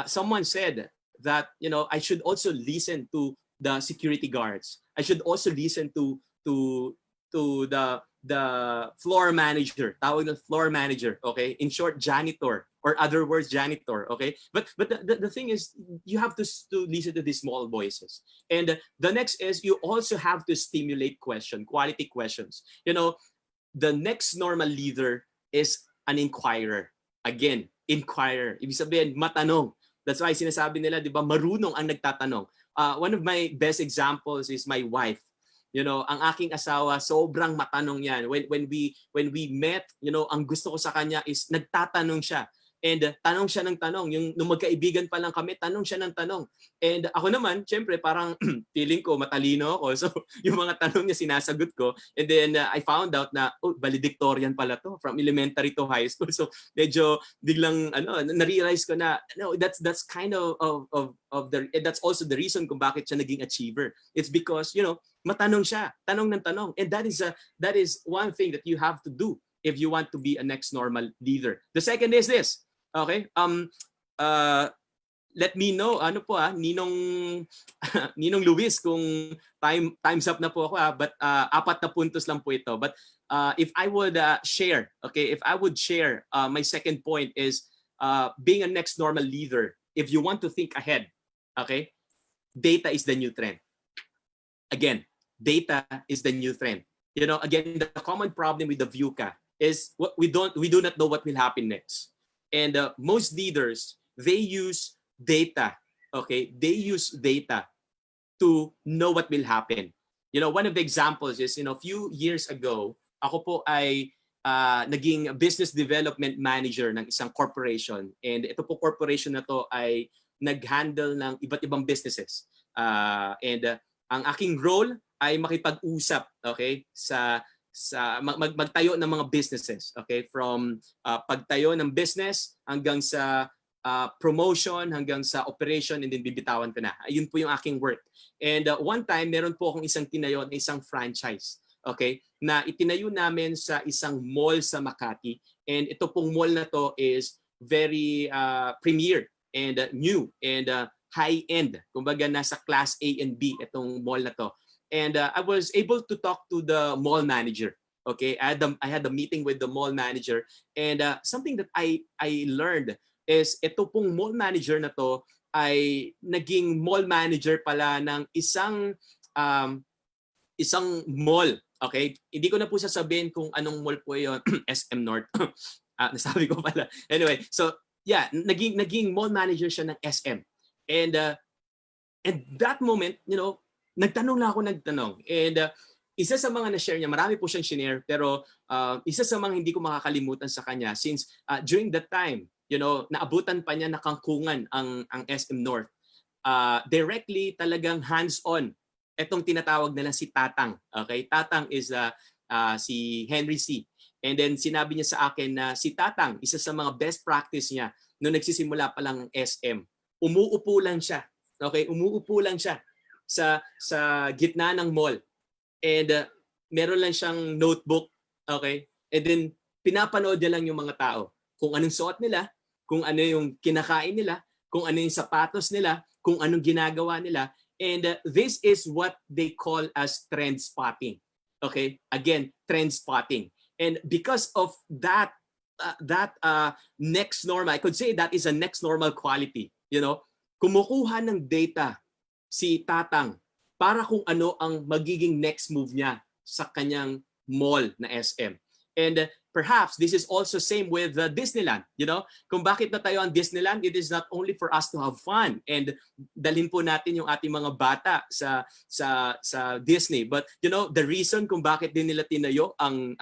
someone said that, you know, I should also listen to the security guards. I should also listen to the floor manager, tawag ng floor manager, okay? In short, janitor, or other words, janitor, okay? But the thing is, you have to listen to these small voices. And the next is you also have to stimulate quality questions. You know, the next normal leader is an inquirer. Again, inquirer. Ibig sabihin, matanong. That's why sinasabi nila, di ba, marunong ang nagtatanong. One of my best examples is my wife. You know, ang aking asawa, sobrang matanong yan. When we met, you know, ang gusto ko sa kanya is nagtatanong siya. And tanong siya ng tanong. Nung magkaibigan pa lang kami, tanong siya ng tanong. And ako naman, syempre, parang feeling ko matalino ako. So, yung mga tanong niya sinasagot ko. And then I found out na, valedictorian pala to, from elementary to high school. So, medyo biglang, na-realize ko na, no, that's kind of that's also the reason kung bakit siya naging achiever. It's because, you know, matanong siya, tanong ng tanong. And that is one thing that you have to do if you want to be a next normal leader. The second is this. Okay? Let me know, Ninong Luis, kung time's up na po ako, but 4 na puntos lang po ito. But if I would share, okay, my second point is being a next normal leader. If you want to think ahead, okay, data is the new trend. Again, data is the new trend. You know, again, the common problem with the VUCA is we do not know what will happen next. And most leaders, they use data. Okay, they use data to know what will happen. You know, one of the examples is, a few years ago, ako po ay naging business development manager ng isang corporation. And ito po corporation na to ay nag-handle ng iba't ibang businesses. Ang aking role ay makipag-usap, okay, magtayo ng mga businesses, okay, from pagtayo ng business hanggang sa promotion, hanggang sa operation, and then bibitawan ko na. Ayun po yung aking work. And one time, meron po akong isang tinayo na isang franchise, okay, na itinayo namin sa isang mall sa Makati. And ito pong mall na to is very premier and new and high-end. Kumbaga, nasa class A and B itong mall na to. And I was able to talk to the mall manager. Okay, I had a meeting with the mall manager, and something that I learned is ito pong mall manager na to ay naging mall manager pala ng isang mall. Okay, hindi ko na po sasabihin kung anong mall po 'yon. SM North. Nasabi ko pala. Anyway, so yeah, naging mall manager siya ng SM. And that moment, nagtanong lang ako. And isa sa mga na-share niya, marami po siyang shinare, pero isa sa mga hindi ko makakalimutan sa kanya, since during that time, naabutan pa niya na kangkungan ang SM North. Directly talagang hands-on itong tinatawag na lang si Tatang. Okay? Tatang is si Henry C. And then sinabi niya sa akin na si Tatang, isa sa mga best practice niya nung nagsisimula pa lang ang SM, umuupo lang siya. Okay? Umuupo lang siya sa gitna ng mall. And meron lang siyang notebook. Okay? And then pinapanood niya lang yung mga tao. Kung anong suot nila, kung ano yung kinakain nila, kung ano yung sapatos nila, kung anong ginagawa nila. And this is what they call as trend spotting. Okay? Again, trend spotting. And because of that next normal, I could say that is a next normal quality. Kumukuha ng data si Tatang para kung ano ang magiging next move niya sa kanyang mall na SM. And perhaps this is also same with Disneyland. Kung bakit natayo ang Disneyland, it is not only for us to have fun and dalhin po natin yung ating mga bata sa Disney, but the reason kung bakit din nila tinayo ang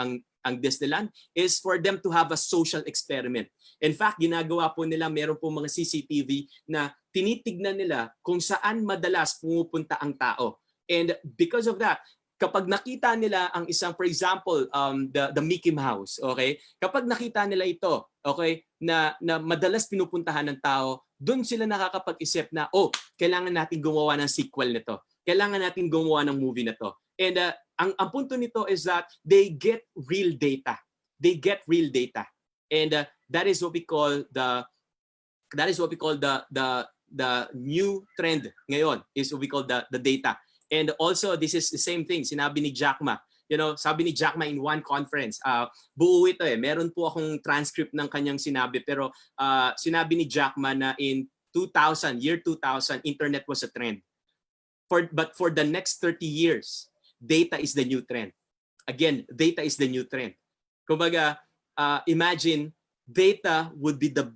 Disneyland is for them to have a social experiment. In fact, ginagawa po nila, meron po mga CCTV na tinitignan nila kung saan madalas pumupunta ang tao. And because of that, kapag nakita nila ang isang, for example, the Mickey Mouse, okay? Kapag nakita nila ito, okay, na madalas pinupuntahan ng tao, doon sila nakakapag-isip na, kailangan natin gumawa ng sequel nito. Kailangan natin gumawa ng movie na to. And ang punto nito is that they get real data. They get real data. And that is what we call the new trend ngayon, is what we call the data. And also, this is the same thing, sinabi ni Jack Ma. Sabi ni Jack Ma in one conference, buo ito meron po akong transcript ng kanyang sinabi, pero sinabi ni Jack Ma na in year 2000, internet was a trend. But for the next 30 years, data is the new trend. Again, data is the new trend. Kumbaga, imagine, data would be the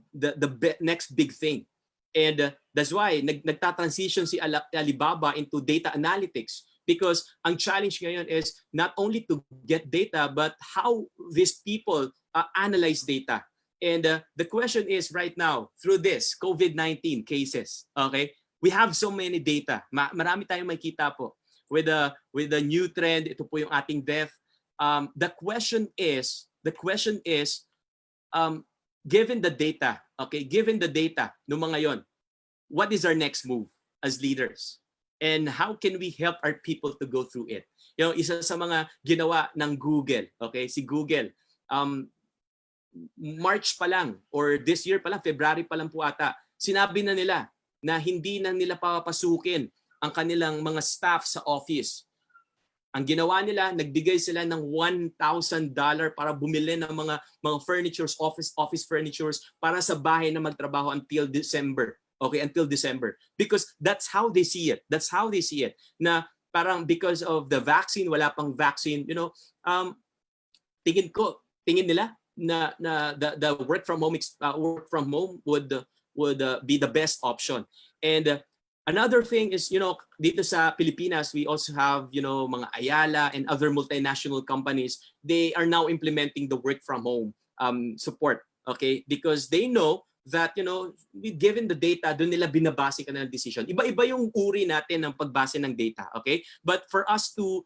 next big thing. And that's why nagta-transition si Alibaba into data analytics, because ang challenge ngayon is not only to get data, but how these people analyze data. And the question is right now, through this COVID-19 cases, okay, we have so many data. Marami tayong makita po with the new trend. Ito po yung ating death. The question is, given the data, okay, given the data ng mga yon, what is our next move as leaders? And how can we help our people to go through it? Isa sa mga ginawa ng Google, okay, si Google, March pa lang, or this year pa lang, February pa lang po ata, sinabi na nila na hindi na nila papapasukin ang kanilang mga staff sa office. Ang ginawa nila, nagbigay sila ng $1,000 para bumili ng mga furnitures, office furnitures para sa bahay na magtrabaho until December. Okay, until December. Because that's how they see it. That's how they see it. Na parang because of the vaccine, wala pang vaccine, tingin nila na the work from home be the best option. And another thing is, dito sa Pilipinas, we also have, mga Ayala and other multinational companies. They are now implementing the work from home support, okay? Because they know that, given the data, doon nila binabase ka na ng decision. Iba-iba yung uri natin ng pagbase ng data, okay? But for us to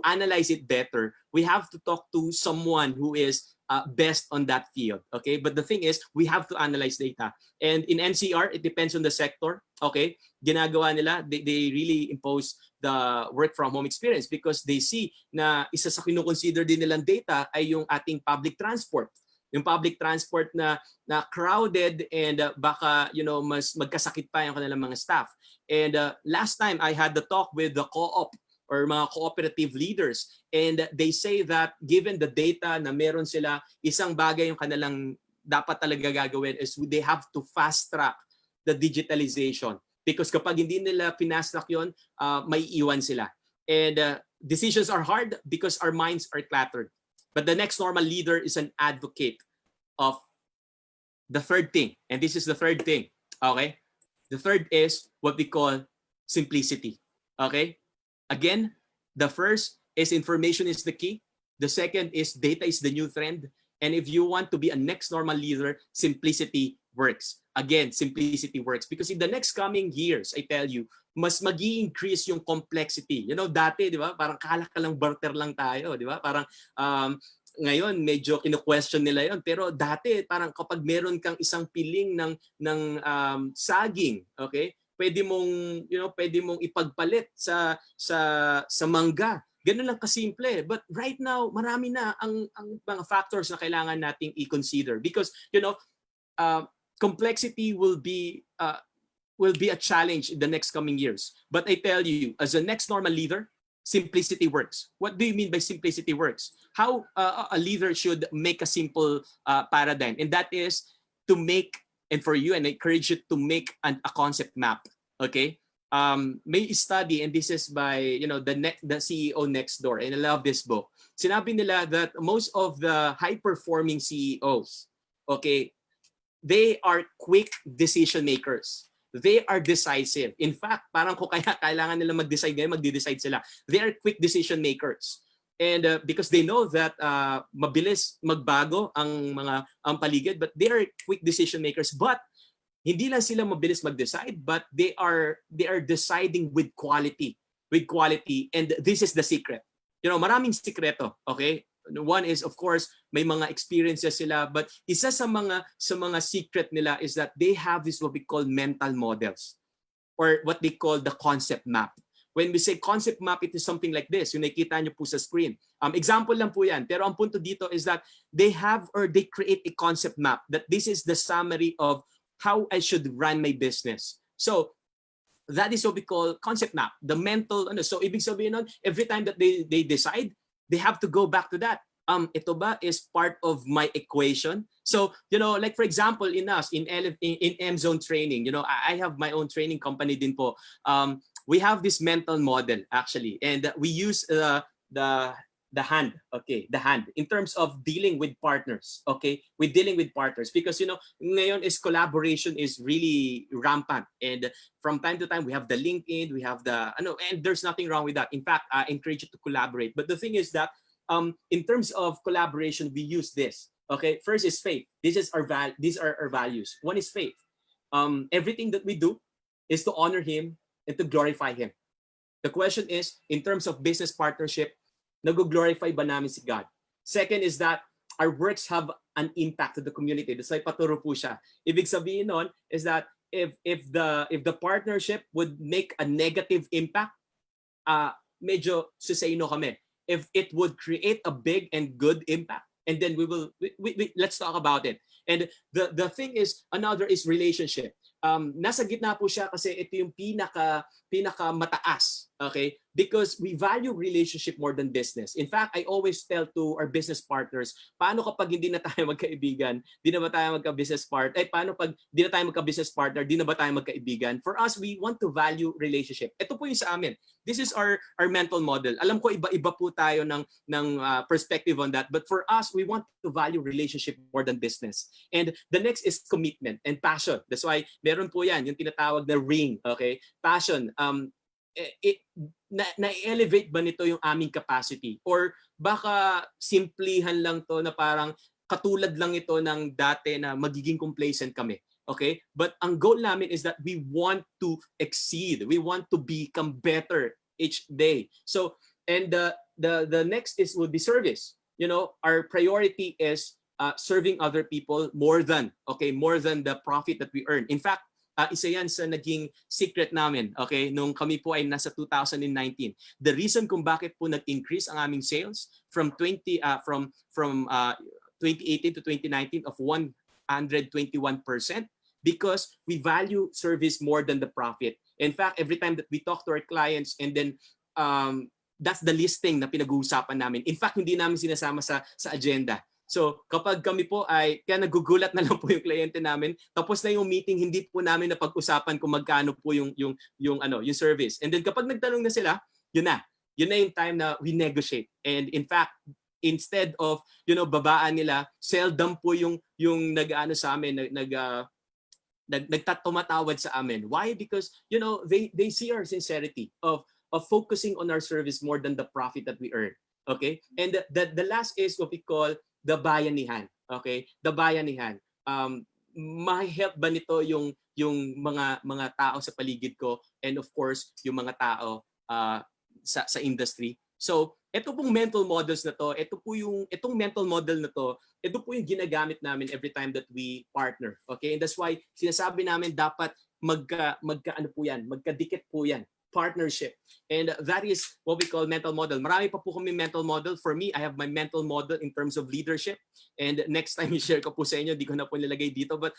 analyze it better, we have to talk to someone who is best on that field, okay? But the thing is, we have to analyze data. And in NCR, it depends on the sector, okay? Ginagawa nila, they really impose the work from home experience because they see na isa sa kinukonsider din nilang data ay yung ating public transport. Yung public transport na crowded and baka mas magkasakit pa yung kanilang mga staff. And last time I had the talk with the co-op or mga cooperative leaders, and they say that given the data na meron sila, isang bagay yung kanilang dapat talaga gagawin is they have to fast track the digitalization, because kapag hindi nila fast track yun, may iwan sila. And decisions are hard because our minds are cluttered. But the next normal leader is an advocate of the third thing. And this is the third thing. Okay? The third is what we call simplicity. Okay? Again, the first is information is the key. The second is data is the new trend. And if you want to be a next normal leader, simplicity works. Again, simplicity works. Because in the next coming years, I tell you, mas magi-increase yung complexity. Dati, di ba? Parang kalak-kalang barter lang tayo, di ba? Parang ngayon medyo kino-question nila 'yon, pero dati parang kapag meron kang isang piling ng saging, okay? Pwede mong ipagpalit sa mangga. Ganun lang kasimple. But right now, marami na ang mga factors na kailangan nating i-consider because complexity will be a challenge in the next coming years. But I tell you, as a next normal leader, simplicity works. What do you mean by simplicity works? How a leader should make a simple paradigm, and that is to make, and for you, and I encourage you to make a concept map. Okay, may study, and this is by the CEO next door, and I love this book. Sinabi nila that most of the high performing CEOs, okay, they are quick decision makers. They are decisive. In fact, parang kung kaya kailangan nila mag-decide ngayon, magde-decide sila. They are quick decision makers. And because they know that mabilis magbago ang paligid, but they are quick decision makers. But hindi lang sila mabilis mag-decide, but they are deciding with quality. With quality. And this is the secret. Maraming sikreto, okay? One is, of course, may mga experiences sila, but isa sa mga secret nila is that they have this what we call mental models, or what they call the concept map. When we say concept map, it is something like this. Yung nakikita nyo po sa screen. Example lang po yan. Pero ang punto dito is that they create a concept map that this is the summary of how I should run my business. So that is what we call concept map. The mental, so ibig sabihin nun, every time that they decide, they have to go back to that. Ito ba is part of my equation? So, like for example, in us, in M-Zone training, I have my own training company din po. We have this mental model actually, and we use the hand, okay, the hand in terms of dealing with partners, okay, with dealing with partners, because ngayon is collaboration is really rampant, and from time to time we have the LinkedIn, we have the and there's nothing wrong with that. In fact, I encourage you to collaborate. But the thing is that in terms of collaboration, we use this. Okay, first is faith. These are our values. One is faith. Everything that we do is to honor Him and to glorify Him. The question is, in terms of business partnership, nag-glorify ba namin si God? Second is that our works have an impact to the community. That's why paturo po siya. Ibig sabihin nun is that if the partnership would make a negative impact, medyo susayno kami. If it would create a big and good impact, and then we let's talk about it. And the thing is, another is relationship. Nasa gitna po siya kasi ito yung pinaka mataas, okay? because we value relationship more than business. In fact, I always tell to our business partners, paano kapag hindi na tayo magkaibigan, di na ba tayo magka-business partner, paano pag di na tayo magka-business partner, di na ba tayo magkaibigan? For us, we want to value relationship. Ito po yung sa amin. This is our mental model. Alam ko iba-iba po tayo ng perspective on that, but for us, we want to value relationship more than business. And the next is commitment and passion. That's why meron po yan, yung tinatawag na ring, okay? Passion. Na-elevate ba nito yung aming capacity? Or baka simplihan lang to na parang katulad lang ito ng dati na magiging complacent kami. Okay? But ang goal namin is that we want to exceed. We want to become better each day. So, and the next would be service. You know, our priority is serving other people more than the profit that we earn. In fact, isa yan sa naging secret namin, okay, nung kami po ay nasa 2019. The reason kung bakit po nag-increase ang aming sales from 2018 to 2019 of 121%, because we value service more than the profit. In fact, every time that we talk to our clients, and then that's the listing na pinag-uusapan namin. In fact, hindi namin sinasama sa agenda. So kapag kami po ay, kaya nagugulat na lang po yung kliyente namin, tapos na yung meeting, hindi po namin napag-usapan kung magkano po yung service. And then kapag nagtanong na sila, yun na yung time na we negotiate. And in fact, instead of babaan nila, seldom po yung nag-ano sa amin, nagtatumatawad sa amin. Why? Because they see our sincerity of focusing on our service more than the profit that we earn. Okay? And the last is what we call the bayanihan. Okay? The bayanihan. Ma-help ba nito yung mga tao sa paligid ko, and of course yung mga tao sa industry. So ito pong mental models na to, itong mental model na to, ito po yung ginagamit namin every time that we partner. Okay? And that's why sinasabi namin dapat magkadikit po yan. Partnership. And that is what we call mental model. Marami pa po kami mental model. For me, I have my mental model in terms of leadership. And next time i-share ko po sa inyo, di ko na po nilagay dito. But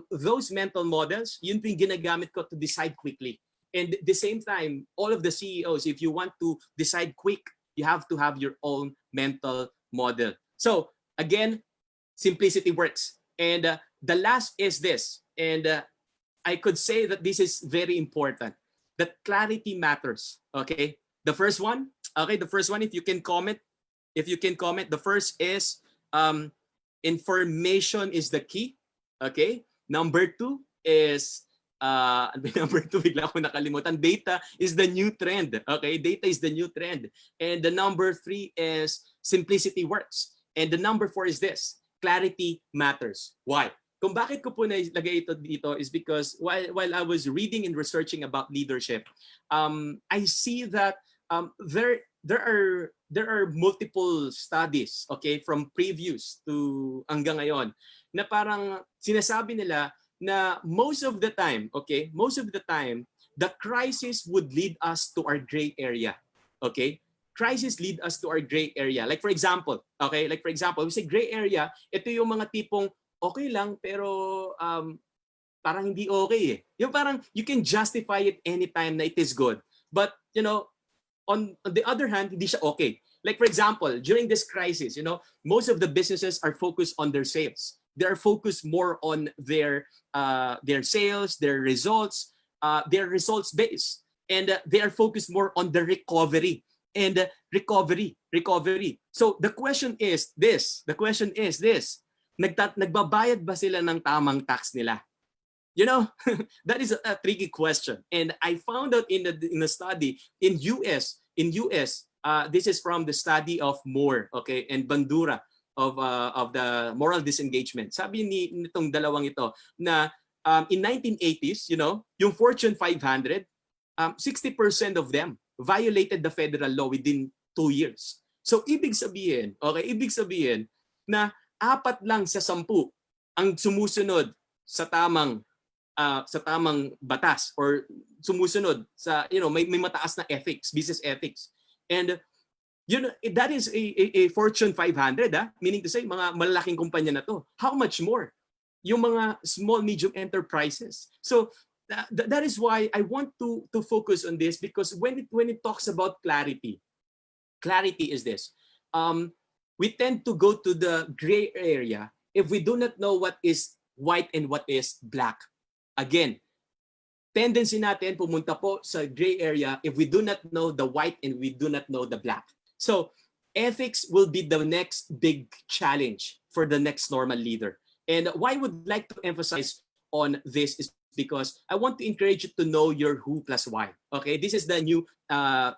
those mental models, yun po yung ginagamit ko to decide quickly. And at the same time, all of the CEOs, if you want to decide quick, you have to have your own mental model. So again, simplicity works. And the last is this. And I could say that this is very important. That clarity matters. Okay. The first one, if you can comment, the first is information is the key. Okay. Number 2 is number 2, bigla ko nakalimutan. Data is the new trend. Okay. Data is the new trend. And the number 3 is simplicity works. And the number 4 is this: clarity matters. Why? Kung bakit ko po nailagay ito dito is because while I was reading and researching about leadership, I see that there are multiple studies, okay, from previews to hanggang ngayon, na parang sinasabi nila na most of the time, the crisis would lead us to our gray area. Okay? Crisis lead us to our gray area. Like for example, we say gray area, ito yung mga tipong okay lang pero parang hindi okay eh. Yung parang you can justify it anytime na it is good. But on the other hand, hindi siya okay. Like for example, during this crisis, most of the businesses are focused on their sales. They're focused more on their sales, their results based. And they are focused more on the recovery. And recovery. So the question is this. Nagbabayad ba sila ng tamang tax nila? That is a tricky question. And I found out in the study in US, this is from the study of Moore, okay, and Bandura of the moral disengagement. Sabi nitong dalawang ito na in 1980s, yung Fortune 500, 60% of them violated the federal law within 2 years. So ibig sabihin na 4 lang sa 10 ang sumusunod sa tamang batas, or sumusunod sa may mataas na ethics, business ethics. And that is a Fortune 500, meaning to say mga malalaking kumpanya na to. How much more yung mga small medium enterprises? So that is why I want to focus on this, because when it talks about clarity is this. We tend to go to the gray area if we do not know what is white and what is black. Again, tendency natin pumunta po sa gray area if we do not know the white and we do not know the black. So ethics will be the next big challenge for the next normal leader. And why I would like to emphasize on this is because I want to encourage you to know your who plus why. Okay, this is the new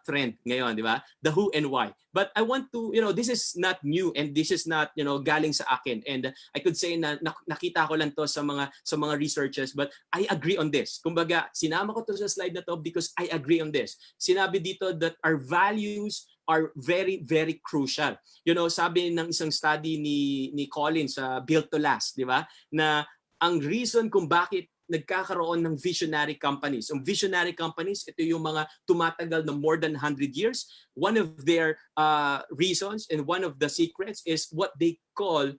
trend ngayon, di ba? The who and why. But I want to, this is not new and this is not, galing sa akin. And I could say na nakita ko lang to sa mga researchers, but I agree on this. Kumbaga, sinama ko to sa slide na to because I agree on this. Sinabi dito that our values are very, very crucial. Sabi ng isang study ni Collins sa Built to Last, di ba? Na ang reason kung bakit nagkakaroon ng visionary companies. Ang visionary companies, ito yung mga tumatagal na more than 100 years. One of their reasons and one of the secrets is what they call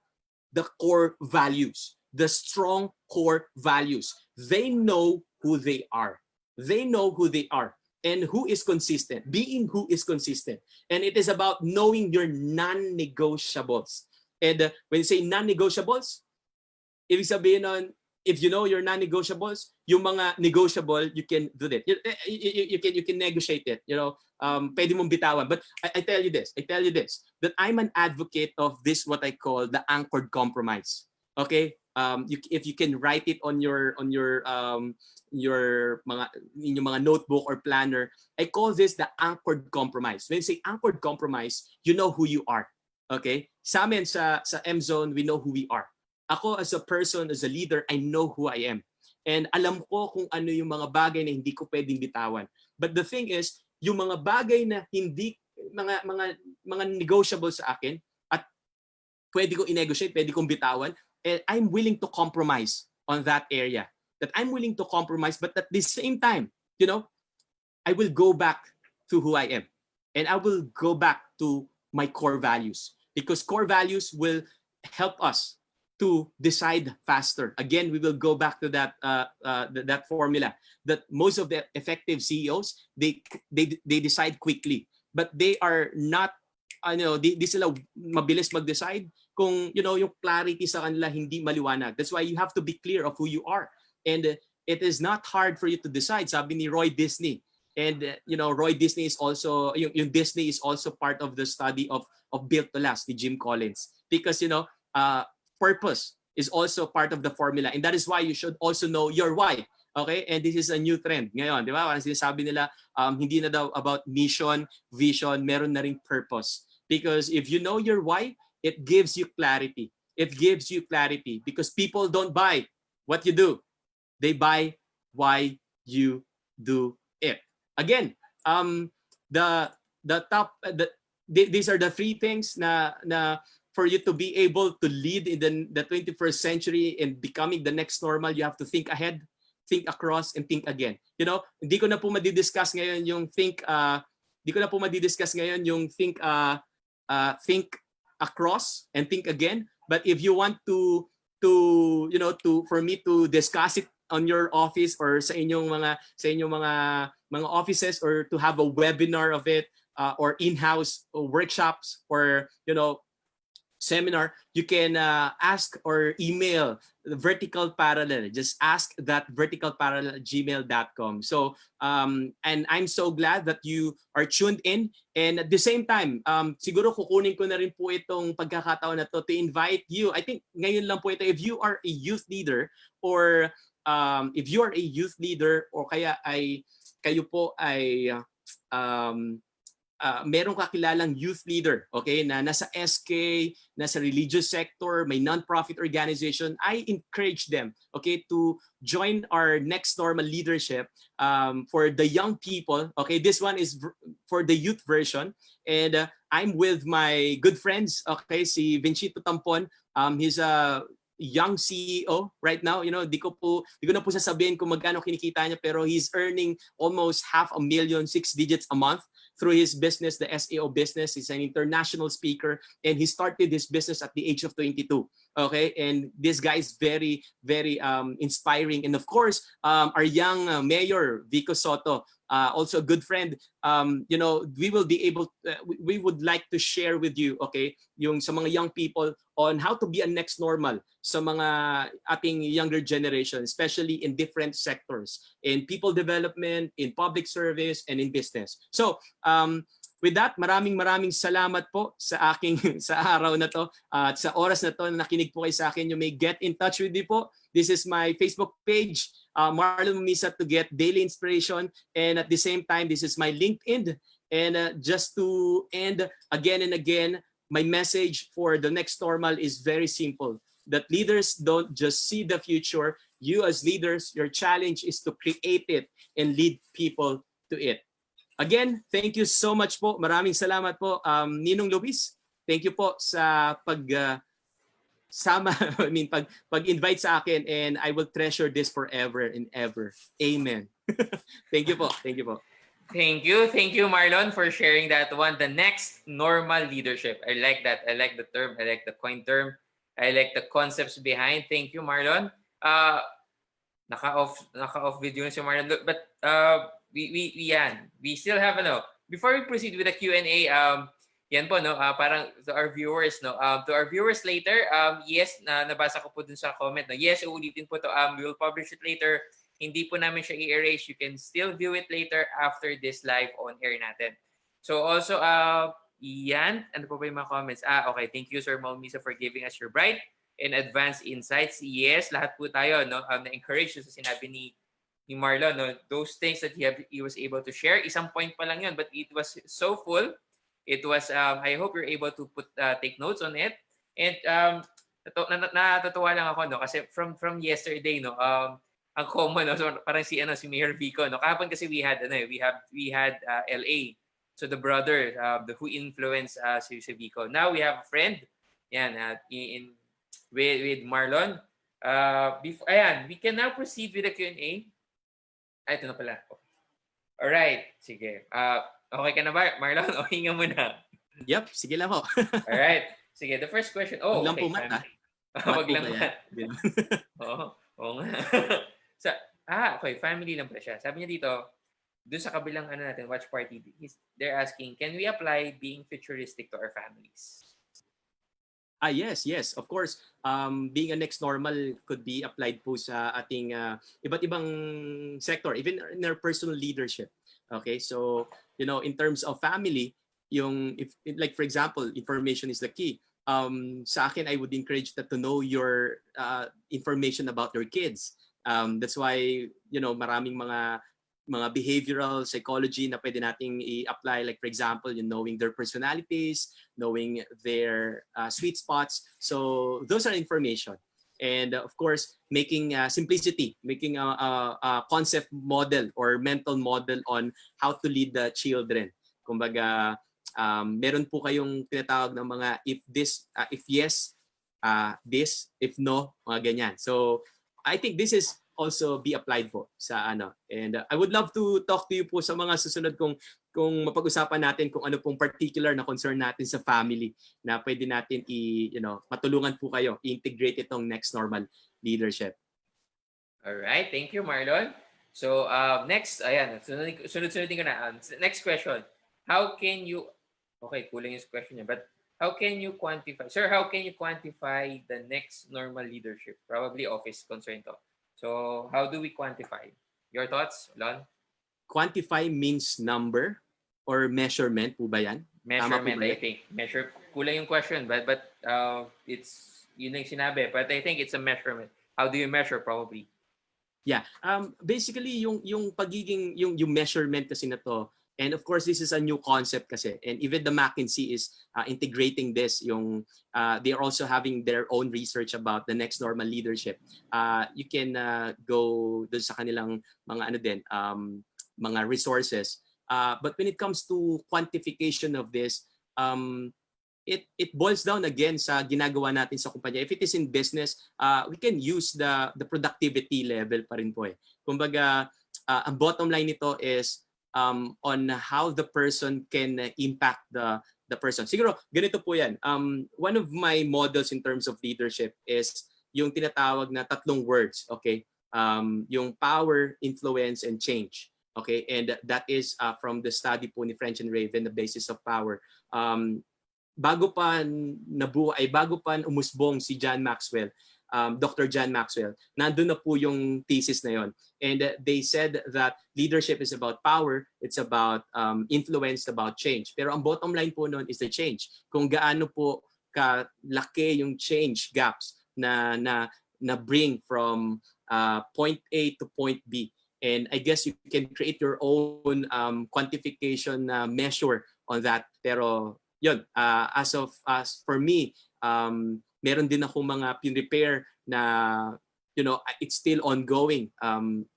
the core values, the strong core values. They know who they are. They know who they are and who is consistent, being who is consistent. And it is about knowing your non-negotiables. And when you say non-negotiables, ibig sabihin nun, if you know your non-negotiables, yung mga negotiable, you can do that. You can negotiate it. Pwede mong bitawan. But I tell you this, that I'm an advocate of this, what I call the anchored compromise. Okay? If you can write it on your mga notebook or planner, I call this the anchored compromise. When you say anchored compromise, you know who you are. Okay? Sa amin sa M-Zone, we know who we are. Ako as a person, as a leader, I know who I am. And alam ko kung ano yung mga bagay na hindi ko pwedeng bitawan. But the thing is, yung mga bagay na hindi, mga negotiable sa akin, at pwede ko i-negotiate, pwede kong bitawan, and I'm willing to compromise on that area. That I'm willing to compromise, but at the same time, I will go back to who I am. And I will go back to my core values. Because core values will help us to decide faster. Again, we will go back to that that formula that most of the effective CEOs, they decide quickly, but they are not di sila mabilis mag-decide kung yung clarity sa kanila hindi maliwanag. That's why you have to be clear of who you are. And it is not hard for you to decide, sabi ni Roy Disney. And Roy Disney is also yung Disney is also part of the study of Built to Last ni Jim Collins, because purpose is also part of the formula, and that is why you should also know your why. Okay? And this is a new trend ngayon, di ba? Parang sinasabi nila, hindi na daw about mission, vision, meron na ring purpose. Because if you know your why, it gives you clarity. It gives you clarity because people don't buy what you do. They buy why you do it. Again, these are the three things na for you to be able to lead in the 21st century and becoming the next normal, you have to think ahead, think across, and think again. Hindi ko na po madidiscuss ngayon yung think across and think again. But if you want to for me to discuss it on your office or sa inyong mga offices, or to have a webinar of it, or in-house workshops, or seminar, you can ask or email the vertical parallel. Just ask that vertical parallel gmail.com. So and I'm so glad that you are tuned in, and at the same time siguro kukunin ko na rin po itong pagkakataon na to invite you. I think ngayon lang po ito, if you are a youth leader, or or kaya ay kayo po ay merong kakilalang youth leader, okay, na nasa SK, nasa religious sector, may non-profit organization, I encourage them, okay, to join our next normal leadership for the young people. Okay, this one is for the youth version, and I'm with my good friends, okay, si Vincito Tampon. He's a young CEO right now. Di ko na po sasabihin kung magkano kinikita niya, pero he's earning almost 500,000, 6 digits a month through his business, the SEO business. He's an international speaker, and he started his business at the age of 22. Okay, and this guy is very, very inspiring. And of course, our young mayor, Vico Soto, also a good friend. You know, we will be able, we would like to share with you, okay, yung sa mga young people on how to be a next normal sa mga ating younger generation, especially in different sectors, in people development, in public service, and in business. So, with that, maraming salamat po sa aking sa araw na to at sa oras na to na nakinig po kayo sa akin. You may get in touch with me po. This is my Facebook page, Marlon Molmisa, to get daily inspiration. And at the same time, this is my LinkedIn. And just to end again and again, my message for the next normal is very simple. That leaders don't just see the future. You as leaders, your challenge is to create it and lead people to it. Again, thank you so much po. Maraming salamat po, Ninong Luis. Thank you po sa pag-invite sa akin, and I will treasure this forever and ever. Amen. Thank you po. Thank you po. Thank you, Marlon, for sharing that one. The next normal leadership. I like that. I like the term. I like the coin term. I like the concepts behind. Thank you, Marlon. Naka-off video na si Marlon. But we still have before we proceed with the Q&A, yan po parang to our viewers later, yes, nabasa ko po dun sa comment, yes, uulitin po to, we will publish it later. Hindi po namin siya i-erase. You can still view it later after this live on air natin. So also, yan, ano po ba yung mga comments? Okay, thank you, Sir Molmisa, for giving us your bright and advanced insights. Yes, lahat po tayo na-encourage sa sinabi ni Marlon, those things that he was able to share. Isang point pa lang yun, but it was so full. It was, I hope you're able to take notes on it. And natatuwa lang ako, kasi from yesterday, ang common, so parang si Mayor Vico, kahapon kasi we had LA, so the brother who influenced si Vico. Now we have a friend, yan, with Marlon. We can now proceed with the Q&A. Ito na pala. Alright, sige. Okay ka na ba, Marlon? O hinga muna. Yep, sige lang po. Alright, sige. The first question. Wag lang po mat, Wag lang mat. Oo nga. Okay, family lang pala siya. Sabi niya dito, doon sa kabilang natin, watch party, they're asking, can we apply being futuristic to our families? Yes, of course. Being a next normal could be applied po sa ating iba't ibang sector, even in our personal leadership. Okay, so in terms of family, like for example, information is the key. Sa akin, I would encourage that to know your information about your kids. That's why maraming mga behavioral psychology na pwede nating i-apply, like for example, knowing their personalities, knowing their sweet spots. So those are information. And of course, making simplicity, making a concept model or mental model on how to lead the children. Kumbaga, meron po kayong tinatawag ng mga if yes, this, if no, mga ganyan. So I think this is also be applied po sa And I would love to talk to you po sa mga susunod kung mapag-usapan natin kung ano pong particular na concern natin sa family na pwede natin matulungan po kayo i-integrate itong next normal leadership. All right, thank you, Marlon. So next, ayan, sunod-sunodin ko na. Next question. How can you kulang yung question niya, but how can you quantify, sir, how can you quantify the next normal leadership? Probably office concern to. So how do we quantify? Your thoughts, Lon? Quantify means number or measurement po ba yan? Measurement, I think. Kulang yung question, but it's yun yung sinabi. But I think it's a measurement. How do you measure, probably? Yeah. Basically, yung pagiging, yung measurement kasi na to, and of course, this is a new concept kasi. And even the McKinsey is integrating this. They are also having their own research about the next normal leadership. You can go dun sa kanilang mga mga resources. But when it comes to quantification of this, it boils down again sa ginagawa natin sa kumpanya. If it is in business, we can use the productivity level pa rin po eh. Kumbaga, ang bottom line nito is on how the person can impact the person. Siguro ganito po yan. One of my models in terms of leadership is yung tinatawag na tatlong words, okay? Yung power, influence, and change. Okay, and that is from the study po ni French and Raven, the basis of power. Bago pa umusbong si John Maxwell, Dr. John Maxwell, nandun na po yung thesis na yon. And they said that leadership is about power, it's about influence, about change. Pero ang bottom line po nun is the change. Kung gaano po kalaki yung change gaps na bring from point A to point B. And I guess you can create your own quantification measure on that. Pero yun, as for me, meron din ako mga pin-repair na, you know, it's still ongoing,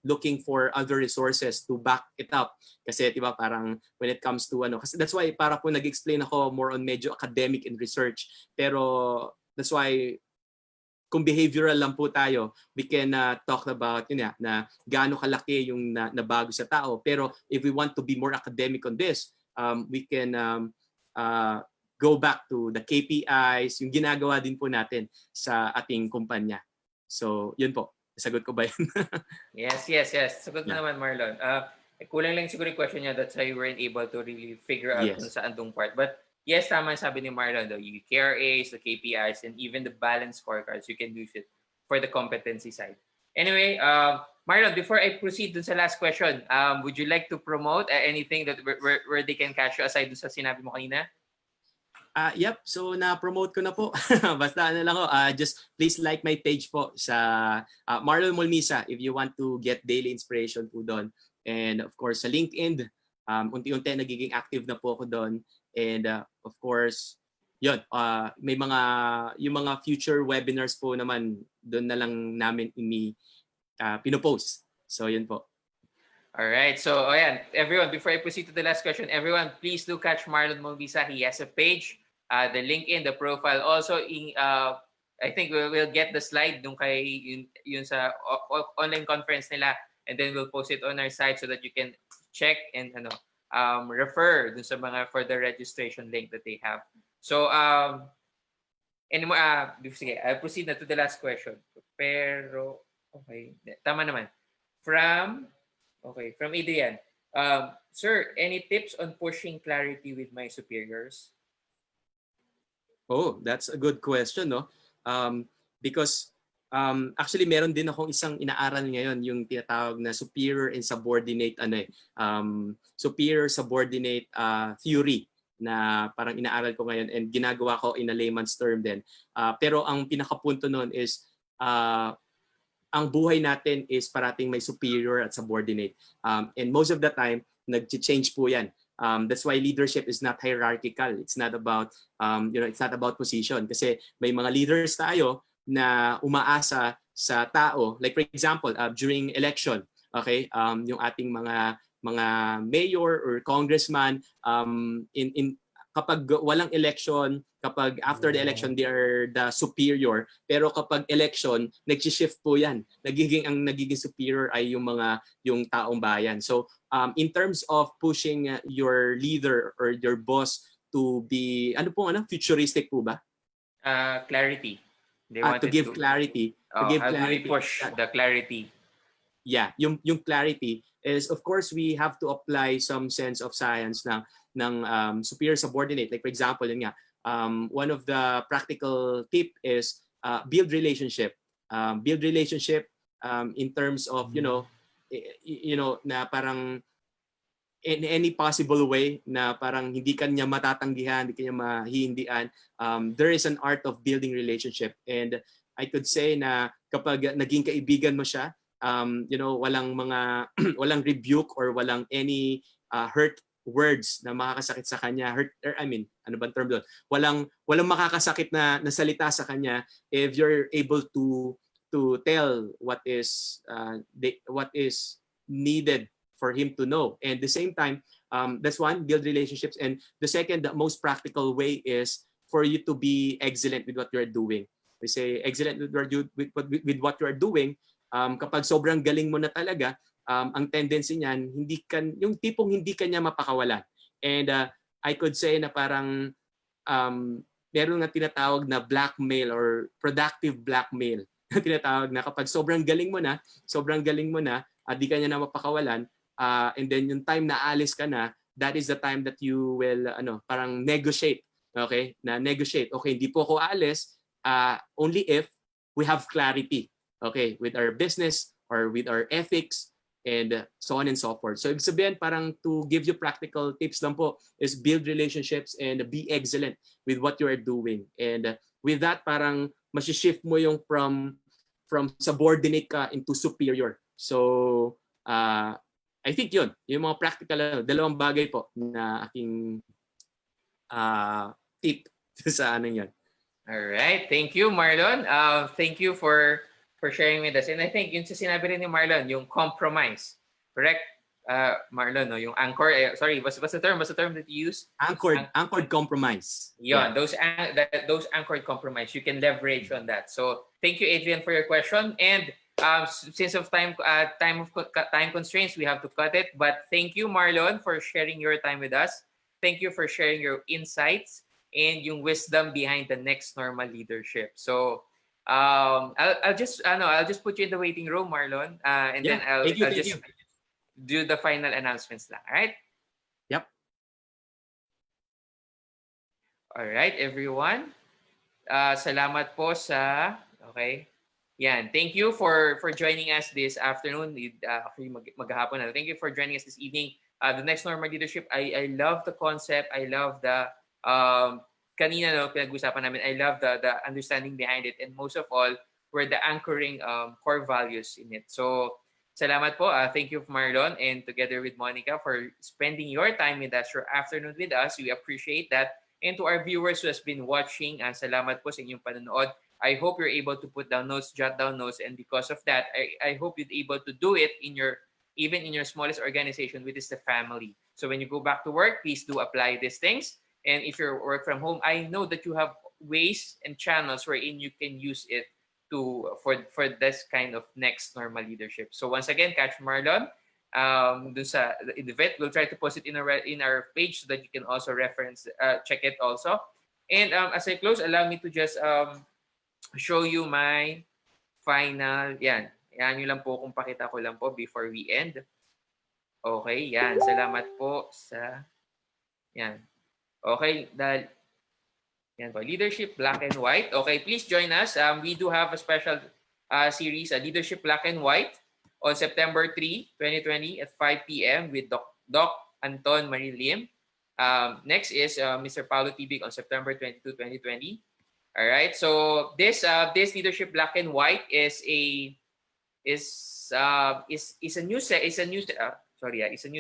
looking for other resources to back it up. Kasi diba parang when it comes to kasi that's why para po nag-explain ako more on medyo academic and research. Pero that's why kung behavioral lang po tayo, we can talk about na gaano kalaki yung nabago sa tao. Pero if we want to be more academic on this, we can go back to the KPIs, yung ginagawa din po natin sa ating kumpanya. So, yun po. Sagot ko ba yun? Yes. Sagot mo naman, Marlon. Kulang lang siguro yung question niya, that's why we weren't able to really figure out kung saan tong part. But yes, tama sabi ni Marlon, though, yung KRAs, the KPIs, and even the balance scorecards, you can use it for the competency side. Anyway, Marlon, before I proceed dun sa last question, would you like to promote anything that where they can catch you aside dun sa sinabi mo kanina? Yep, so na-promote ko na po. Basta lang ko, just please like my page po sa Marlon Molmisa if you want to get daily inspiration po doon. And of course, sa LinkedIn, unti-unti nagiging active na po ako doon. And of course, yun, may yung mga future webinars po naman, doon na lang namin pinopost. So yun po. All right. So, ayan, everyone, before I proceed to the last question, everyone, please do catch Marlon Molmisa. He has a page, the LinkedIn, the profile. Also, I think we'll get the slide nung kay yun sa online conference nila, and then we'll post it on our site so that you can check and refer dun sa mga further registration link that they have. So, anymore, sige, I'll proceed na to the last question. Pero, okay, tama naman. From Adrian. Sir, any tips on pushing clarity with my superiors? Oh, that's a good question, no? Because actually meron din akong isang inaaral ngayon, yung tinatawag na superior and subordinate superior subordinate theory na parang inaaral ko ngayon and ginagawa ko in a layman's term din. Pero ang pinakapunto noon is ang buhay natin is parating may superior at subordinate. And most of the time, nag-change po yan. That's why leadership is not hierarchical. It's not about it's not about position. Kasi may mga leaders tayo na umaasa sa tao. Like for example, during election, okay, yung ating mga mayor or congressman, kapag walang election, kapag after the election they are the superior, pero kapag election nag-shift po yan. Ang nagiging superior ay yung taong bayan. So in terms of pushing your leader or your boss to be futuristic po ba? Clarity. They to give clarity. To give clarity. Push the clarity. Yeah, yung clarity is, of course, we have to apply some sense of science ng superior subordinate. Like for example, yun nga, one of the practical tip is build relationship. Build relationship in terms of na parang in any possible way na parang hindi kanya matatanggihan, hindi kanya mahihindian. There is an art of building relationship, and I could say na kapag naging kaibigan mo siya, walang rebuke or walang any hurt words na makakasakit sa kanya, ano bang term doon? Walang makakasakit na salita sa kanya if you're able to tell what is needed for him to know. And at the same time, that's one, build relationships. And the second, the most practical way is for you to be excellent with what you're doing. We say excellent with what you are doing. Kapag sobrang galing mo na talaga, ang tendency niyan, yung tipong hindi kanya mapakawalan. And I could say na parang meron nga tinatawag na blackmail or productive blackmail. Tinatawag na kapag sobrang galing mo na, at di kanya na mapakawalan, and then yung time na alis ka na, that is the time that you will parang negotiate. Okay? Na negotiate. Okay, hindi po ako alis only if we have clarity. Okay, with our business or with our ethics and so on and so forth. So ibig sabihin parang to give you practical tips lang po is build relationships and be excellent with what you are doing. And with that parang masishift mo yung from subordinate ka into superior. So I think yung mga practical dalawang bagay po na aking tip sa yun. All right. Thank you, Marlon. Thank you for sharing with us. And I think yung sa sinabi rin ni Marlon, yung compromise. Correct? Marlon, no? Yung anchor, sorry, what's the term that you use? Anchored compromise. Yeah. Those anchored compromise, you can leverage on that. So thank you, Adrian, for your question. And since of time constraints, we have to cut it. But thank you, Marlon, for sharing your time with us. Thank you for sharing your insights and yung wisdom behind the next normal leadership. So I'll just put you in the waiting room, Marlon, and then I'll just do the final announcements lang. All right? Yep. All right, everyone. Salamat po sa Yan. Thank you for joining us this afternoon. Actually maghapon na. Thank you for joining us this evening. The next normal leadership. I love the concept. I love the kanina pinag-usapan namin. I love the understanding behind it, and most of all, we're the anchoring core values in it. So, salamat po. Thank you, Marlon, and together with Monica for spending your time with us, your afternoon with us. We appreciate that. And to our viewers who has been watching, salamat po sa inyong panonood. I hope you're able to put down notes, jot down notes, and because of that, I hope you're able to do it even in your smallest organization, which is the family. So when you go back to work, please do apply these things. And if you're work from home, I know that you have ways and channels wherein you can use it for this kind of next normal leadership. So once again, catch Marlon dun sa event. We'll try to post it in our page so that you can also check it also. And as I close, allow me to just show you my final. Yan yun lang po kung pakita ko lang po before we end. Okay, yan. Salamat po sa yan. Okay, yan po. Leadership Black and White. Okay, please join us. We do have a special series, Leadership Black and White, on September 3, 2020 at 5 p.m. with Doc Anton Marie Lim. Next is Mr. Paulo Tibig on September 22, 2020. All right. So this Leadership Black and White is a new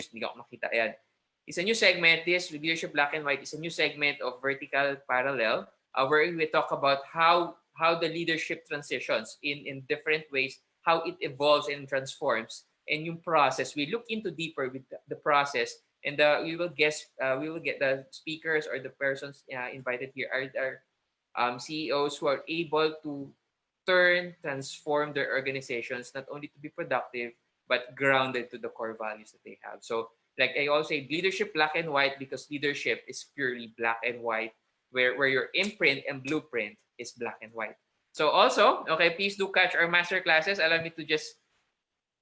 hindi ko makita. Ayan. It's a new segment. This Leadership Black and White is a new segment of Vertical Parallel, where we talk about how the leadership transitions in different ways, how it evolves and transforms, and yung process. We look into deeper with the process, and we will get the speakers or the persons invited here are CEOs who are able to transform their organizations not only to be productive but grounded to the core values that they have. So, like I always say, leadership black and white because leadership is purely black and white, where your imprint and blueprint is black and white. So also, okay, please do catch our master classes. Allow me to just,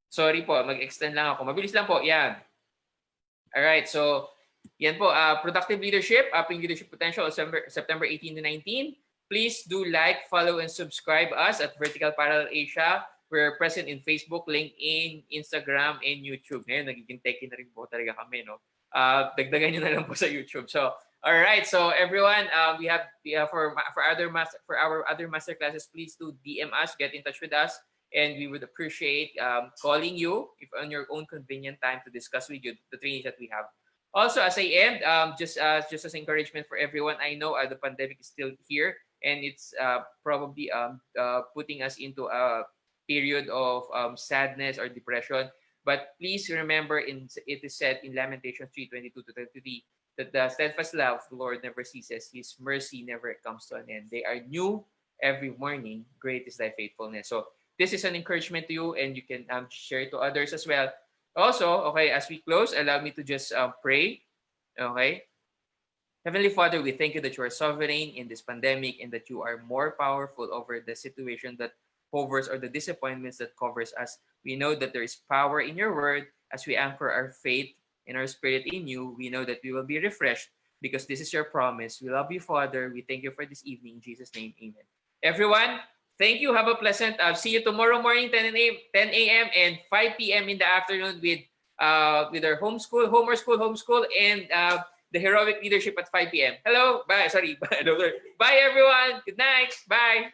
sorry po, mag-extend lang ako. Mabilis lang po, yan. Alright, so yan po, productive leadership, upping leadership potential, September 18 to 19. Please do like, follow, and subscribe us at Vertical Parallel Asia. We're present in Facebook, LinkedIn, Instagram, and YouTube. Ngayon, nagiging techie na rin po talaga kami, no? Dagdagan nyo na lang po sa YouTube. So, all right. So, everyone, we have for our other master classes, please do DM us, get in touch with us, and we would appreciate calling you if on your own convenient time to discuss with you the trainings that we have. Also, as I end, just as encouragement for everyone, I know the pandemic is still here, and it's probably putting us into a period of sadness or depression. But please remember, it is said in Lamentations 3:22-23 that the steadfast love of the Lord never ceases. His mercy never comes to an end. They are new every morning. Great is thy faithfulness. So this is an encouragement to you, and you can share it to others as well. Also, okay, as we close, allow me to just pray. Okay. Heavenly Father, we thank you that you are sovereign in this pandemic and that you are more powerful over the situation that hovers or the disappointments that covers us. We know that there is power in your word. As we anchor our faith and our spirit in you, we know that we will be refreshed because this is your promise. We love you, Father. We thank you for this evening. In Jesus' name, amen. Everyone, thank you. Have a pleasant, see you tomorrow morning, 10 a.m. and 5 p.m. in the afternoon with our homeschool, and the heroic leadership at 5 p.m. Hello, bye. Sorry, bye. Bye, everyone. Good night. Bye.